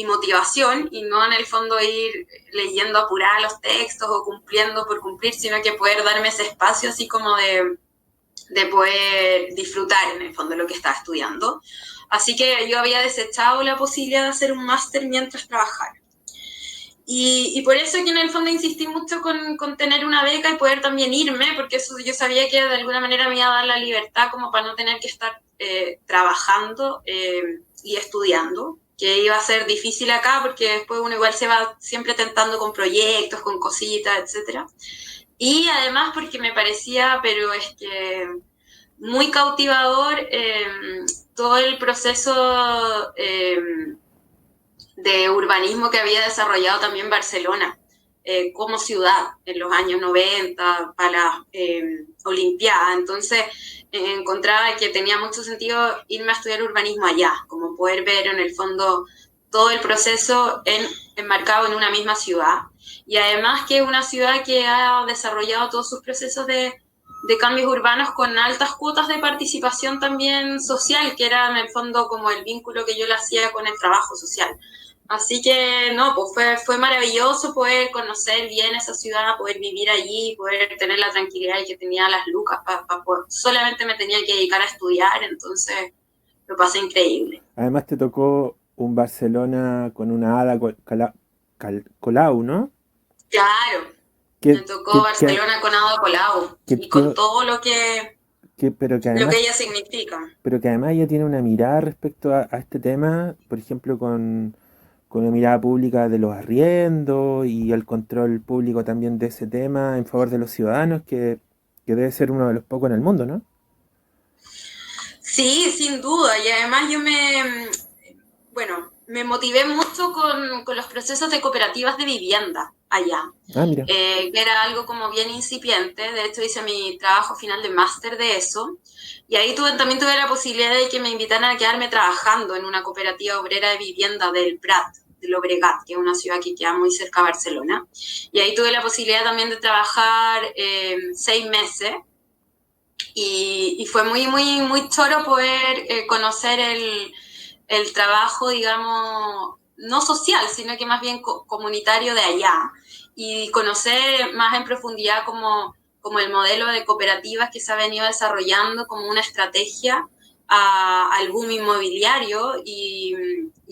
motivación y no en el fondo ir leyendo apurada los textos o cumpliendo por cumplir, sino que poder darme ese espacio así como de poder disfrutar en el fondo lo que estaba estudiando. Así que yo había desechado la posibilidad de hacer un máster mientras trabajara. Y por eso que en el fondo insistí mucho con tener una beca y poder también irme, porque eso yo sabía que de alguna manera me iba a dar la libertad como para no tener que estar trabajando y estudiando, que iba a ser difícil acá porque después uno igual se va siempre tentando con proyectos, con cositas, etcétera. Y además porque me parecía, pero es que muy cautivador todo el proceso de urbanismo que había desarrollado también Barcelona como ciudad en los años 90 para las Olimpiadas. Entonces encontraba que tenía mucho sentido irme a estudiar urbanismo allá, como poder ver en el fondo todo el proceso enmarcado en una misma ciudad. Y además que es una ciudad que ha desarrollado todos sus procesos de cambios urbanos con altas cuotas de participación también social, que era en el fondo como el vínculo que yo le hacía con el trabajo social. Así que no, pues fue maravilloso poder conocer bien esa ciudad, poder vivir allí, poder tener la tranquilidad de que tenía las lucas, solamente me tenía que dedicar a estudiar, entonces lo pasé increíble. Además te tocó un Barcelona con una Ada Colau, ¿no? Claro, me tocó Barcelona con Ada Colau y con todo lo que ella significa. Pero que además ella tiene una mirada respecto a este tema, por ejemplo, con una mirada pública de los arriendos y el control público también de ese tema en favor de los ciudadanos, que debe ser uno de los pocos en el mundo, ¿no? Sí, sin duda. Y además me motivé mucho con los procesos de cooperativas de vivienda allá. Ah, mira. Que era algo como bien incipiente. De hecho, hice mi trabajo final de máster de eso. Y ahí también tuve la posibilidad de que me invitaran a quedarme trabajando en una cooperativa obrera de vivienda del Prat, de Llobregat, que es una ciudad que queda muy cerca de Barcelona. Y ahí tuve la posibilidad también de trabajar 6 meses. Y fue muy, muy, muy choro poder conocer el trabajo, digamos, no social, sino que más bien comunitario de allá, y conocer más en profundidad como el modelo de cooperativas que se ha venido desarrollando como una estrategia al boom inmobiliario y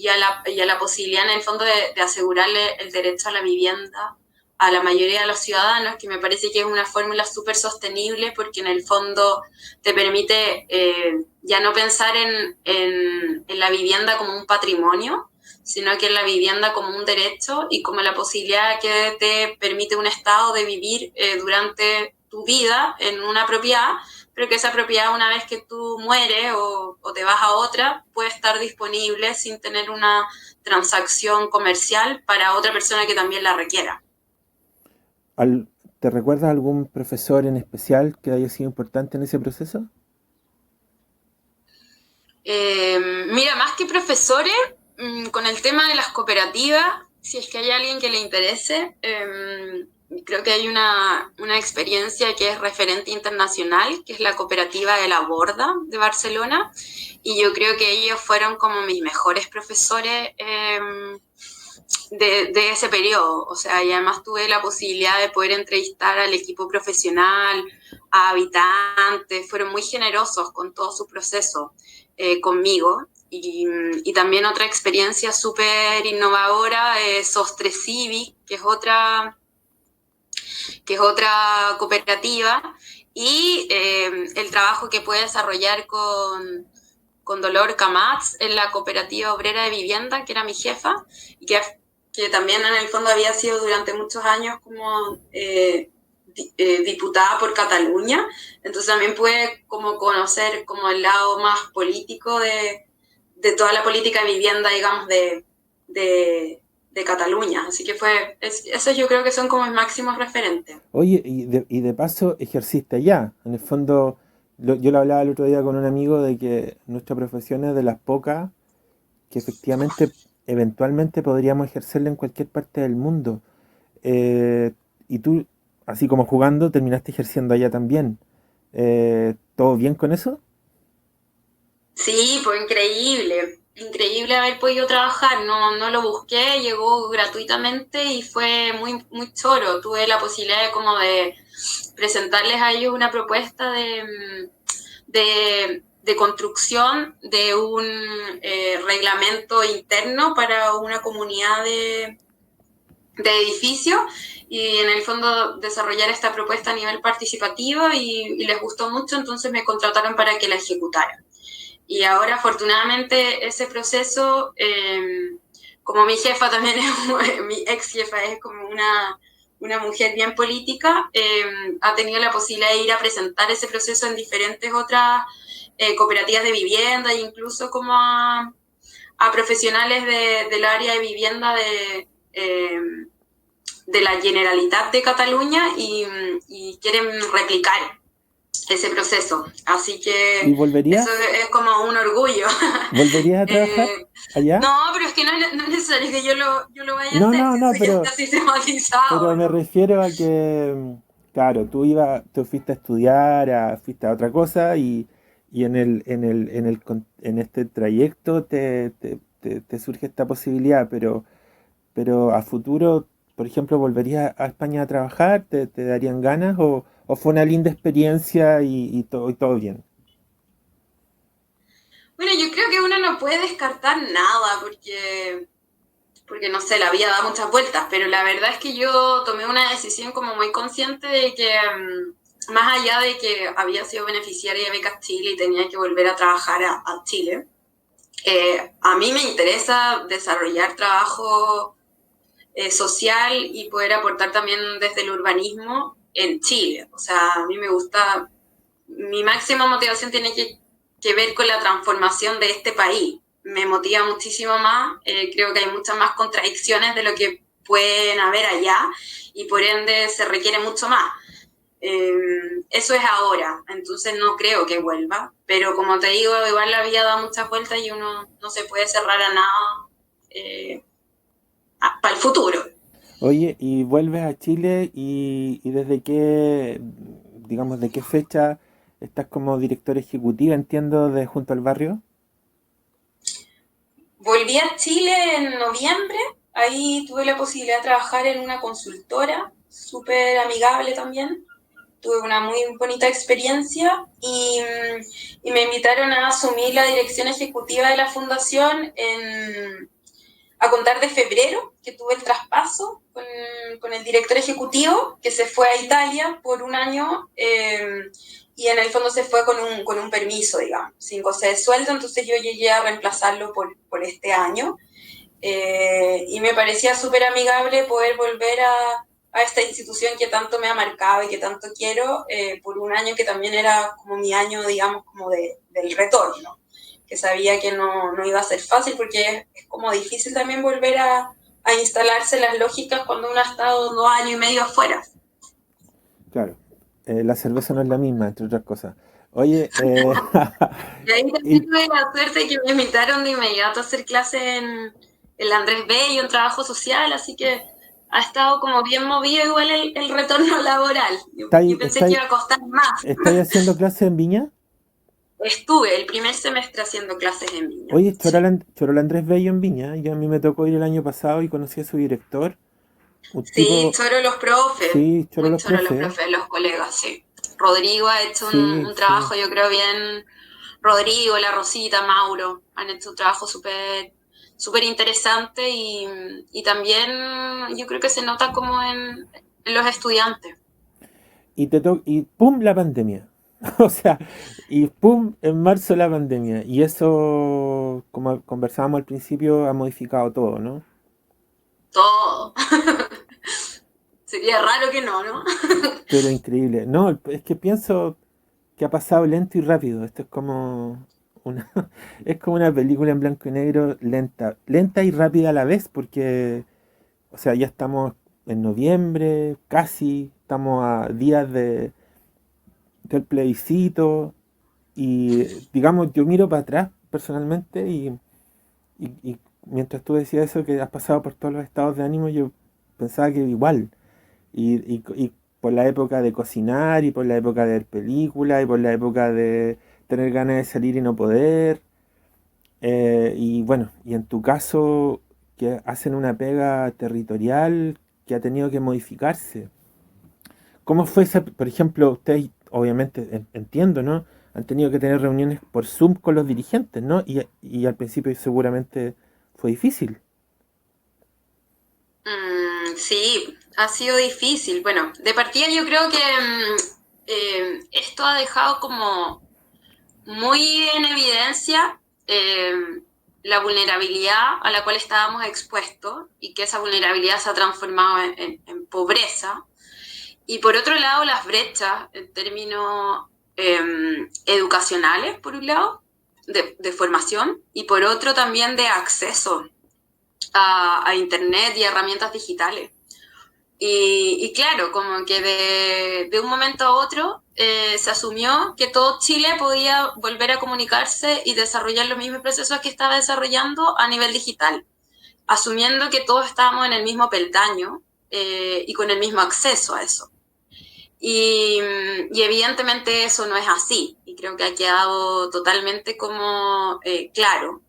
a la posibilidad en el fondo de asegurarle el derecho a la vivienda a la mayoría de los ciudadanos, que me parece que es una fórmula súper sostenible porque en el fondo te permite ya no pensar en la vivienda como un patrimonio, sino que en la vivienda como un derecho y como la posibilidad que te permite un Estado de vivir durante tu vida en una propiedad, pero que esa propiedad una vez que tú mueres o te vas a otra puede estar disponible sin tener una transacción comercial para otra persona que también la requiera. ¿Te recuerdas algún profesor en especial que haya sido importante en ese proceso? Mira, más que profesores, con el tema de las cooperativas, si es que hay alguien que le interese, creo que hay una experiencia que es referente internacional, que es la cooperativa de La Borda de Barcelona, y yo creo que ellos fueron como mis mejores profesores de ese periodo. O sea, y además tuve la posibilidad de poder entrevistar al equipo profesional, a habitantes, fueron muy generosos con todo su proceso conmigo. Y también otra experiencia súper innovadora es Sostre Civic, que es otra cooperativa, y el trabajo que puede desarrollar con Dolor Camatz en la cooperativa obrera de vivienda, que era mi jefa, y que también en el fondo había sido durante muchos años como diputada por Cataluña. Entonces también pude como conocer como el lado más político de toda la política de vivienda, digamos, de Cataluña. Así que esos yo creo que son como mis máximos referentes. Oye, y de paso ejerciste allá. En el fondo, yo lo hablaba el otro día con un amigo de que nuestra profesión es de las pocas que efectivamente, eventualmente podríamos ejercerla en cualquier parte del mundo. Y tú, así como jugando, terminaste ejerciendo allá también. ¿Todo bien con eso? Sí, fue increíble. Increíble haber podido trabajar. No lo busqué, llegó gratuitamente y fue muy, muy choro. Tuve la posibilidad de como de presentarles a ellos una propuesta de construcción de un reglamento interno para una comunidad de edificios, y en el fondo desarrollar esta propuesta a nivel participativo, y les gustó mucho, entonces me contrataron para que la ejecutara. Y ahora, afortunadamente, ese proceso, como mi jefa también es, mi ex jefa es como una mujer bien política, ha tenido la posibilidad de ir a presentar ese proceso en diferentes otras cooperativas de vivienda, e incluso como a profesionales del área de vivienda de la Generalitat de Cataluña, y quieren replicar ese proceso. Así ¿Y que eso volverías? es como un orgullo. ¿Volverías a trabajar eh, allá? no, pero es que no es necesario que yo lo vaya a No, hacer, no, si no, eso ya está pero sistematizado, me ¿no? refiero a que, claro, tú fuiste a estudiar, fuiste a otra cosa y en este trayecto te surge esta posibilidad, pero a futuro, por ejemplo, ¿volverías a España a trabajar? ¿Te darían ganas o fue una linda experiencia y todo bien? Bueno, yo creo que uno no puede descartar nada porque no sé, la vida da muchas vueltas, pero la verdad es que yo tomé una decisión como muy consciente de que, más allá de que había sido beneficiaria de Becas Chile y tenía que volver a trabajar a Chile, a mí me interesa desarrollar trabajo social y poder aportar también desde el urbanismo en Chile. O sea, a mí me gusta, mi máxima motivación tiene que ver con la transformación de este país. Me motiva muchísimo más, creo que hay muchas más contradicciones de lo que pueden haber allá, y por ende se requiere mucho más. Eh, Eso es ahora, entonces no creo que vuelva, pero como te digo, igual la vida da muchas vueltas y uno no se puede cerrar a nada eh, para el futuro. Oye, ¿y vuelves a Chile y desde qué, digamos, de qué fecha estás como directora ejecutiva, entiendo, de Junto al Barrio? Volví a Chile en noviembre, ahí tuve la posibilidad de trabajar en una consultora, súper amigable también, tuve una muy bonita experiencia, y me invitaron a asumir la dirección ejecutiva de la fundación a contar de febrero, que tuve el traspaso con el director ejecutivo, que se fue a Italia por un año, y en el fondo se fue con un permiso, digamos, sin goce de sueldo, entonces yo llegué a reemplazarlo por este año, y me parecía súper amigable poder volver a esta institución que tanto me ha marcado y que tanto quiero, por un año que también era como mi año, digamos, como del retorno, que sabía que no iba a ser fácil porque es como difícil también volver a instalarse las lógicas cuando uno ha estado 2 años y medio afuera. Claro, la cerveza no es la misma, entre otras cosas. Oye, Y ahí y, también tuve la suerte de que me invitaron de inmediato a hacer clase en el Andrés Bello, un trabajo social, así que ha estado como bien movido igual el retorno laboral. Yo pensé que ¿estáis iba a costar más. estáis haciendo clases en Viña? Estuve el primer semestre haciendo clases en Viña, Oye, sí. Chorol Andrés Bello en Viña, yo a mí me tocó ir el año pasado y conocí a su director, un Sí, tipo, choro los profes, sí, Choro muy los choro los profes, profes, los colegas, sí. Rodrigo ha hecho sí, un sí. trabajo, yo creo, bien. Rodrigo, la Rosita, Mauro, han hecho un trabajo súper interesante y también yo creo que se nota como en los estudiantes. Y pum, la pandemia. O sea, y pum, en marzo la pandemia. Y eso, como conversábamos al principio, ha modificado todo, ¿no? Todo. Sería raro que no, ¿no? Pero increíble. No, es que pienso que ha pasado lento y rápido. Esto es como una, es como una película en blanco y negro lenta. Lenta y rápida a la vez, porque, o sea, ya estamos en noviembre, casi, estamos a días del plebiscito. Y digamos, yo miro para atrás personalmente y mientras tú decías eso, que has pasado por todos los estados de ánimo, yo pensaba que igual. Y por la época de cocinar, y por la época de ver películas, y por la época de tener ganas de salir y no poder. Y bueno, y en tu caso, que hacen una pega territorial que ha tenido que modificarse. ¿Cómo fue esa, por ejemplo, ustedes, obviamente, entiendo, ¿no? Han tenido que tener reuniones por Zoom con los dirigentes, ¿no? Y al principio seguramente fue difícil. Sí, ha sido difícil. Bueno, de partida yo creo que esto ha dejado como muy en evidencia la vulnerabilidad a la cual estábamos expuestos y que esa vulnerabilidad se ha transformado en pobreza. Y por otro lado, las brechas en términos educacionales, por un lado, de formación, y por otro también de acceso a Internet y a herramientas digitales. Y claro, como que de un momento a otro se asumió que todo Chile podía volver a comunicarse y desarrollar los mismos procesos que estaba desarrollando a nivel digital, asumiendo que todos estábamos en el mismo peldaño y con el mismo acceso a eso. Y evidentemente eso no es así, y creo que ha quedado totalmente como claro.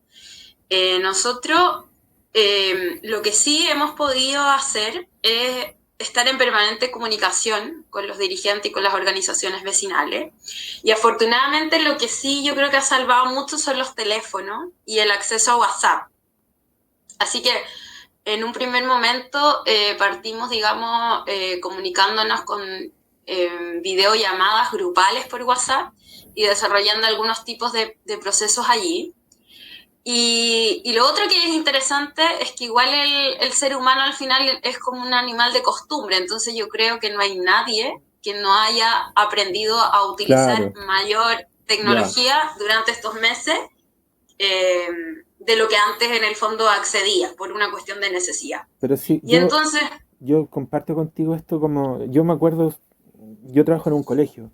Nosotros lo que sí hemos podido hacer es estar en permanente comunicación con los dirigentes y con las organizaciones vecinales. Y afortunadamente lo que sí yo creo que ha salvado mucho son los teléfonos y el acceso a WhatsApp. Así que en un primer momento partimos, digamos, comunicándonos con videollamadas grupales por WhatsApp y desarrollando algunos tipos de procesos allí. Y lo otro que es interesante es que igual el ser humano al final es como un animal de costumbre, entonces yo creo que no hay nadie que no haya aprendido a utilizar Claro, mayor ya. tecnología durante estos meses eh, de lo que antes en el fondo accedía por una cuestión de necesidad. Pero sí, Y entonces, yo comparto contigo esto como, yo me acuerdo, yo trabajo en un colegio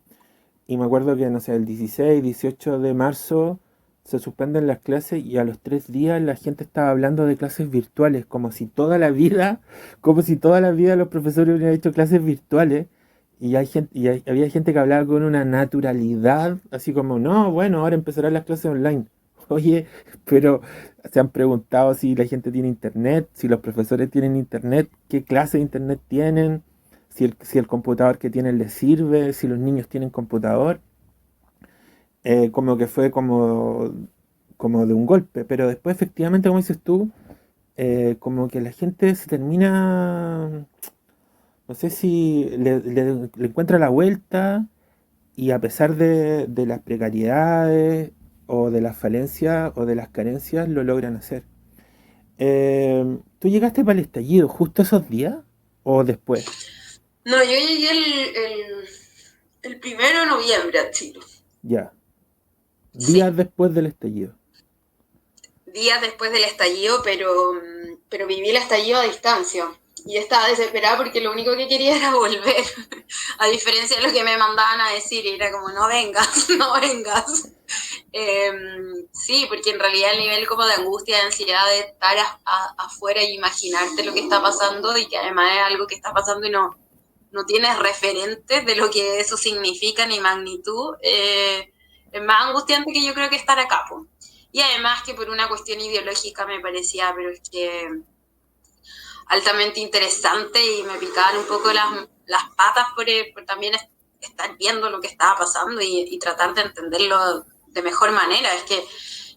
y me acuerdo que, no sé, el 16, 18 de marzo se suspenden las clases y a los 3 días la gente estaba hablando de clases virtuales, como si toda la vida los profesores hubieran hecho clases virtuales. Había gente que hablaba con una naturalidad, así como, no, bueno, ahora empezarán las clases online. Oye, pero se han preguntado si la gente tiene internet, si los profesores tienen internet, qué clase de internet tienen, si el computador que tienen les sirve, si los niños tienen computador. Como que fue como de un golpe, pero después efectivamente, como dices tú, como que la gente se termina, no sé si le encuentra la vuelta y a pesar de las precariedades o de las falencias o de las carencias, lo logran hacer. ¿Tú llegaste para el estallido justo esos días o después? no, yo llegué el 1 de noviembre a Chile, Ya, días sí, después del estallido. días después del estallido, pero viví el estallido a distancia. Y estaba desesperada porque lo único que quería era volver. A diferencia de lo que me mandaban a decir, era como, no vengas, no vengas. Eh, sí, porque en realidad el nivel como de angustia, de ansiedad de estar afuera y imaginarte lo que está pasando y que además es algo que está pasando y no tienes referentes de lo que eso significa ni magnitud, es más angustiante que yo creo que estar acá, po. Y además que por una cuestión ideológica me parecía, pero es que altamente interesante y me picaban un poco las patas por también estar viendo lo que estaba pasando y tratar de entenderlo de mejor manera. Es que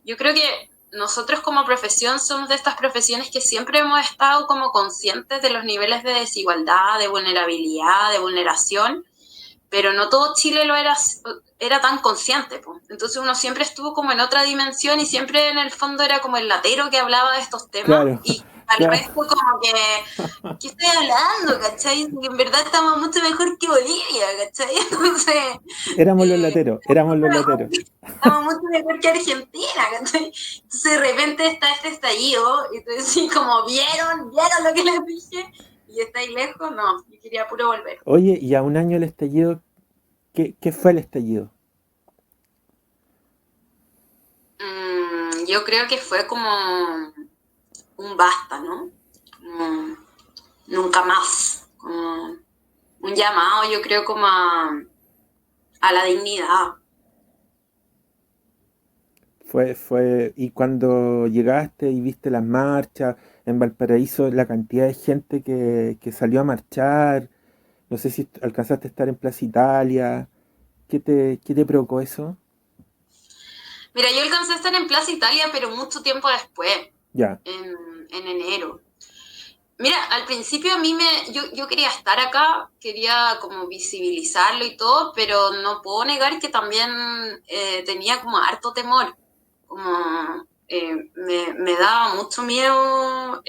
yo creo que nosotros como profesión somos de estas profesiones que siempre hemos estado como conscientes de los niveles de desigualdad, de vulnerabilidad, de vulneración, pero no todo Chile era tan consciente, pues. Entonces uno siempre estuvo como en otra dimensión y siempre en el fondo era como el latero que hablaba de estos temas Claro, y al claro. resto como que, ¿qué estoy hablando? ¿Cachai? Que en verdad estamos mucho mejor que Bolivia, ¿cachai? Entonces, Éramos los eh, lateros, éramos los lateros. estamos mucho mejor que Argentina, ¿cachai? Entonces de repente está este estallido y tú decís como, ¿vieron lo que les dije? Y estáis lejos, no, yo quería puro volver. Oye, y a un año el estallido, ¿qué fue el estallido? Yo creo que fue como un basta, ¿no? Como nunca más. Como un llamado, yo creo, como a la dignidad. Y cuando llegaste y viste las marchas en Valparaíso, la cantidad de gente que salió a marchar, no sé si alcanzaste a estar en Plaza Italia, ¿qué te provocó eso? Mira, yo alcancé a estar en Plaza Italia, pero mucho tiempo después, Ya, en enero. Mira, al principio a mí yo quería estar acá, quería como visibilizarlo y todo, pero no puedo negar que también tenía como harto temor, como me daba mucho miedo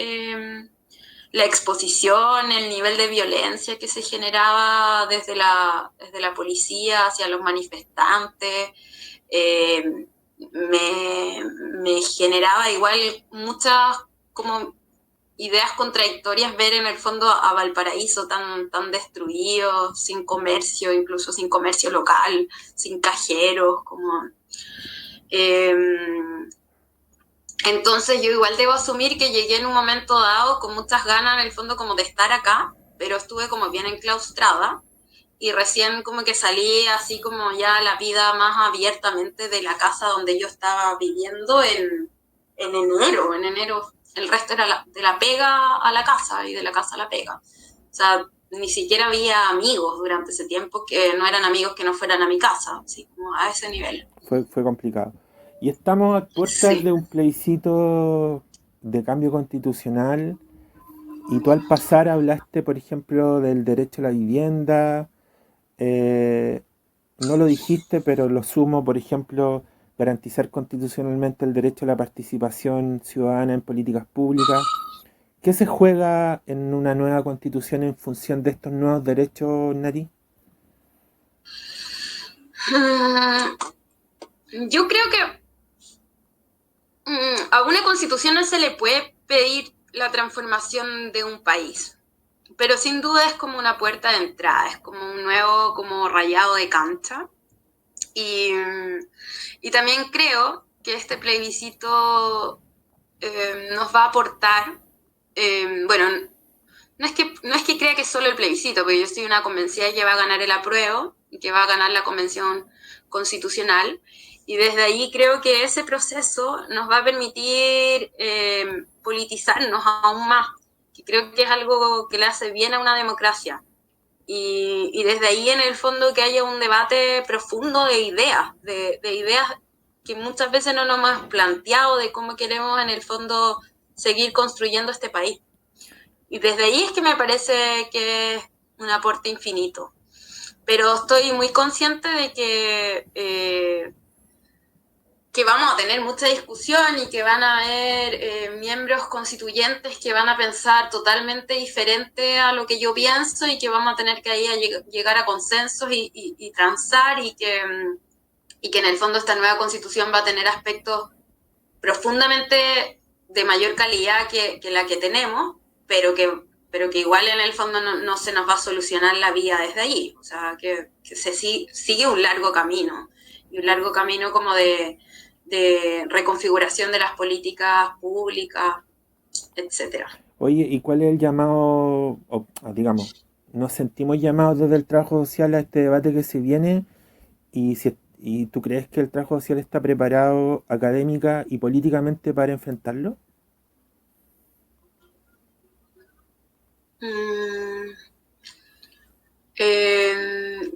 la exposición, el nivel de violencia que se generaba desde la policía hacia los manifestantes. eh, me generaba igual muchas como ideas contradictorias ver en el fondo a Valparaíso tan destruido, sin comercio, incluso sin comercio local, sin cajeros, como... Eh, entonces yo igual debo asumir que llegué en un momento dado con muchas ganas en el fondo como de estar acá, pero estuve como bien enclaustrada y recién como que salí así como ya la vida más abiertamente de la casa donde yo estaba viviendo en enero. En enero el resto era de la pega a la casa y de la casa a la pega. O sea, ni siquiera había amigos durante ese tiempo que no eran amigos que no fueran a mi casa, así como a ese nivel. fue complicado. Y estamos a puertas Sí. de un plebiscito de cambio constitucional. Y tú al pasar hablaste, por ejemplo, del derecho a la vivienda. eh, no lo dijiste, pero lo sumo, por ejemplo, garantizar constitucionalmente el derecho a la participación ciudadana en políticas públicas. ¿Qué se juega en una nueva constitución en función de estos nuevos derechos, Nati? Yo creo que a una constitución no se le puede pedir la transformación de un país, pero sin duda es como una puerta de entrada, es como un nuevo como rayado de cancha. Y, y también creo que este plebiscito nos va a aportar, bueno, no es que crea que es solo el plebiscito, porque yo estoy una convencida de que va a ganar el apruebo y que va a ganar la convención constitucional. Y desde ahí creo que ese proceso nos va a permitir politizarnos aún más, que creo que es algo que le hace bien a una democracia. Y desde ahí en el fondo que haya un debate profundo de ideas que muchas veces no nos hemos planteado de cómo queremos en el fondo seguir construyendo este país. Y desde ahí es que me parece que es un aporte infinito. Pero estoy muy consciente de que vamos a tener mucha discusión y que van a haber miembros constituyentes que van a pensar totalmente diferente a lo que yo pienso y que vamos a tener que ahí llegar a consensos y transar y que en el fondo esta nueva constitución va a tener aspectos profundamente de mayor calidad que la que tenemos, pero que igual en el fondo no se nos va a solucionar la vida desde allí. O sea, que sigue un largo camino, y un largo camino como de reconfiguración de las políticas públicas, etcétera. Oye, ¿y cuál es el llamado, digamos, nos sentimos llamados desde el trabajo social a este debate que se viene? Y, si, ¿Y tú crees que el trabajo social está preparado académica y políticamente para enfrentarlo? Mm, eh,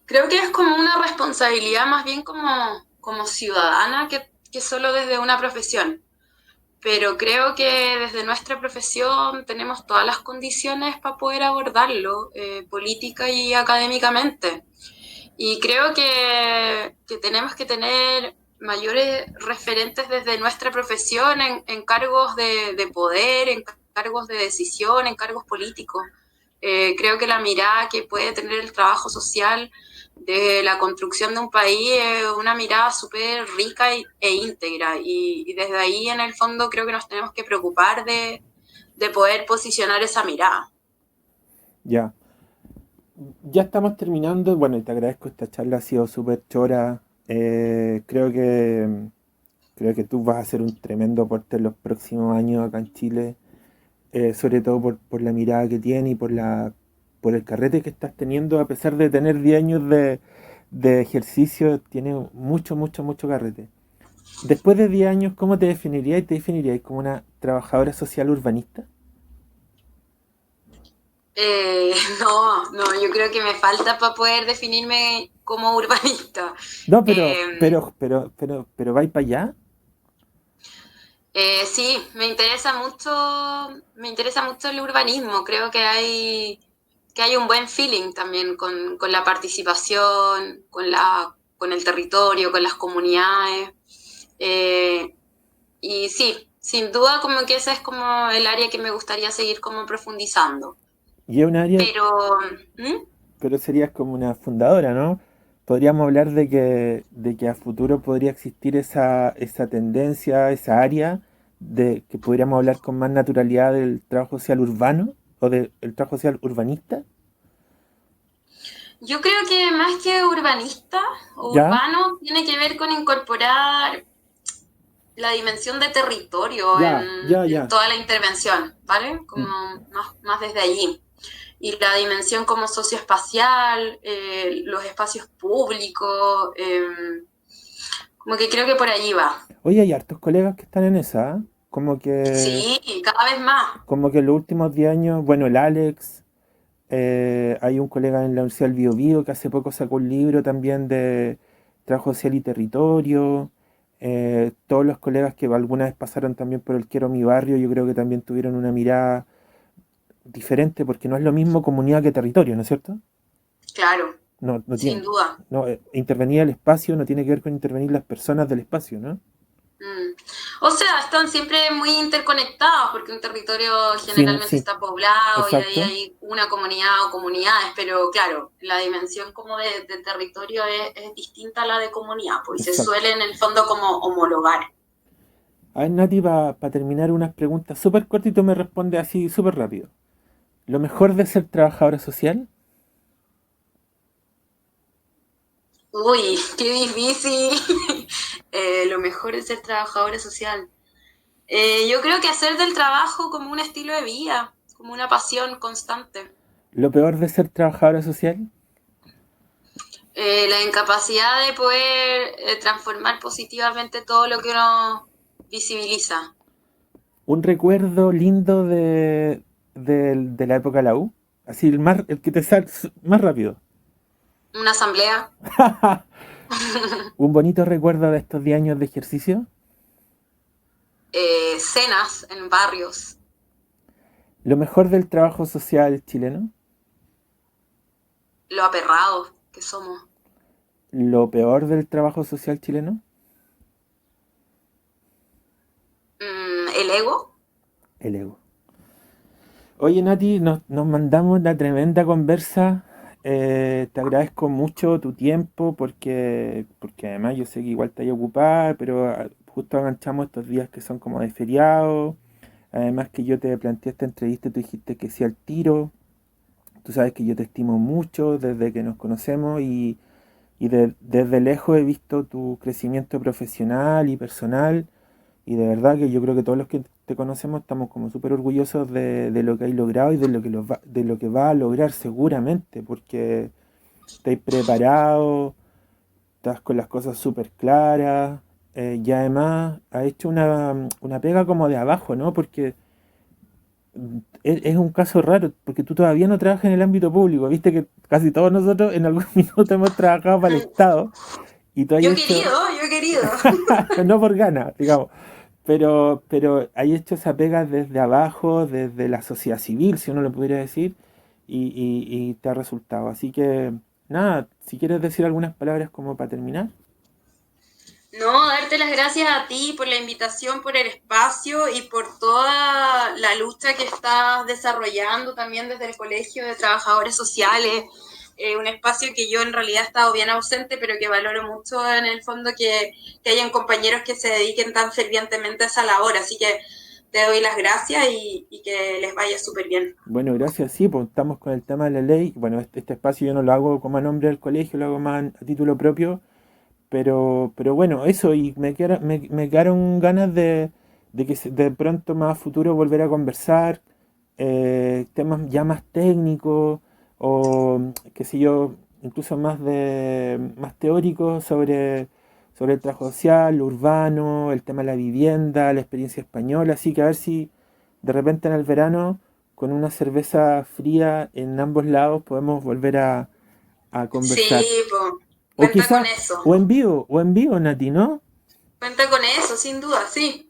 creo que es como una responsabilidad más bien como ciudadana que solo desde una profesión. Pero creo que desde nuestra profesión tenemos todas las condiciones para poder abordarlo, política y académicamente. Y creo que tenemos que tener mayores referentes desde nuestra profesión en cargos de poder, en cargos de decisión, en cargos políticos. Creo que la mirada que puede tener el trabajo social de la construcción de un país es una mirada súper rica e íntegra. Y desde ahí, en el fondo, creo que nos tenemos que preocupar de poder posicionar esa mirada. Ya. Ya estamos terminando. Bueno, y te agradezco, esta charla ha sido súper chora. Creo que tú vas a hacer un tremendo aporte en los próximos años acá en Chile, sobre todo por la mirada que tiene y por el carrete que estás teniendo, a pesar de tener 10 años de ejercicio, tiene mucho, mucho, mucho carrete. Después de 10 años, ¿cómo te definirías? ¿Te definirías como una trabajadora social urbanista? No, yo creo que me falta para poder definirme como urbanista. No, Eh, pero ¿vais para allá? sí, me interesa mucho el urbanismo. Creo que hay un buen feeling también con la participación, con el territorio, con las comunidades. Eh, y sí, sin duda como que ese es como el área que me gustaría seguir como profundizando. Y es un área, Pero, ¿mm? pero serías como una fundadora, ¿no? Podríamos hablar de que a futuro podría existir esa tendencia, esa área, de que podríamos hablar con más naturalidad del trabajo social urbano o del trabajo social urbanista. Yo creo que más que urbanista o ¿Ya? urbano, tiene que ver con incorporar la dimensión de territorio Ya, ya, en ya. toda la intervención, ¿vale? Como Mm. más desde allí. Y la dimensión como socioespacial, los espacios públicos, como que creo que por allí va. Oye, hay hartos colegas que están en esa, ¿eh? Sí, cada vez más. Como que en los últimos 10 años, bueno, el Alex, hay un colega en la Universidad del Biobío que hace poco sacó un libro también de trabajo social y territorio. Todos los colegas que alguna vez pasaron también por el Quiero Mi Barrio, yo creo que también tuvieron una mirada diferente, porque no es lo mismo comunidad que territorio, ¿no es cierto? Claro, No, no sin tiene, duda. no, intervenir el espacio no tiene que ver con intervenir las personas del espacio, ¿no? Mm. O sea, están siempre muy interconectados porque un territorio Sin, generalmente sí, está poblado y ahí exacto, hay una comunidad o comunidades, pero claro, la dimensión como de territorio es distinta a la de comunidad, pues se exacto. suele en el fondo como homologar. A ver, Nati, para terminar unas preguntas súper cortas y tú me respondes así súper rápido. ¿Lo mejor de ser trabajadora social? Uy, qué difícil. Lo mejor es ser trabajadora social. Yo creo que hacer del trabajo como un estilo de vida, como una pasión constante. ¿Lo peor de ser trabajadora social? La incapacidad de poder transformar positivamente todo lo que uno visibiliza. ¿Un recuerdo lindo de la época de la U? Así, el que te sale más rápido. Una asamblea, ¿Un bonito recuerdo de estos 10 años de ejercicio? cenas en barrios, ¿Lo mejor del trabajo social chileno? lo aperrados que somos. ¿Lo peor del trabajo social chileno? El ego. El ego. Oye, Nati, nos mandamos una tremenda conversa. Te agradezco mucho tu tiempo porque además yo sé que igual te hay ocupada, pero justo enganchamos estos días que son como de feriado. Además que yo te planteé esta entrevista y tú dijiste que sí al tiro. Tú sabes que yo te estimo mucho desde que nos conocemos y desde lejos he visto tu crecimiento profesional y personal. Y de verdad que yo creo que todos los que te conocemos estamos como súper orgullosos de lo que hay logrado y de lo que va a lograr seguramente, porque estáis preparados, estás con las cosas súper claras, y además ha hecho una pega como de abajo, ¿no? Porque es un caso raro, porque tú todavía no trabajas en el ámbito público, viste que casi todos nosotros en algún minuto hemos trabajado para el Estado, y tú has hecho, Yo he querido. no por ganas, digamos, pero hay hecho esa pega desde abajo, desde la sociedad civil, si uno lo pudiera decir, y te ha resultado. Así que, nada, si quieres decir algunas palabras como para terminar. No, darte las gracias a ti por la invitación, por el espacio y por toda la lucha que estás desarrollando también desde el Colegio de Trabajadores Sociales. Un espacio que yo en realidad he estado bien ausente, pero que valoro mucho en el fondo que hayan compañeros que se dediquen tan fervientemente a esa labor. Así que te doy las gracias y que les vaya súper bien. Bueno, gracias, sí, pues estamos con el tema de la ley. Bueno, este espacio yo no lo hago como a nombre del colegio, lo hago más a título propio. Pero bueno, eso, y me quedaron ganas de que de pronto más a futuro volver a conversar temas ya más técnicos o qué sé yo, incluso más teóricos sobre el trabajo social, lo urbano, el tema de la vivienda, la experiencia española. Así que a ver si de repente en el verano, con una cerveza fría en ambos lados, podemos volver a conversar. Sí, pues, O cuenta quizás, con eso. o en vivo, Nati, ¿no? Cuenta con eso, sin duda, sí.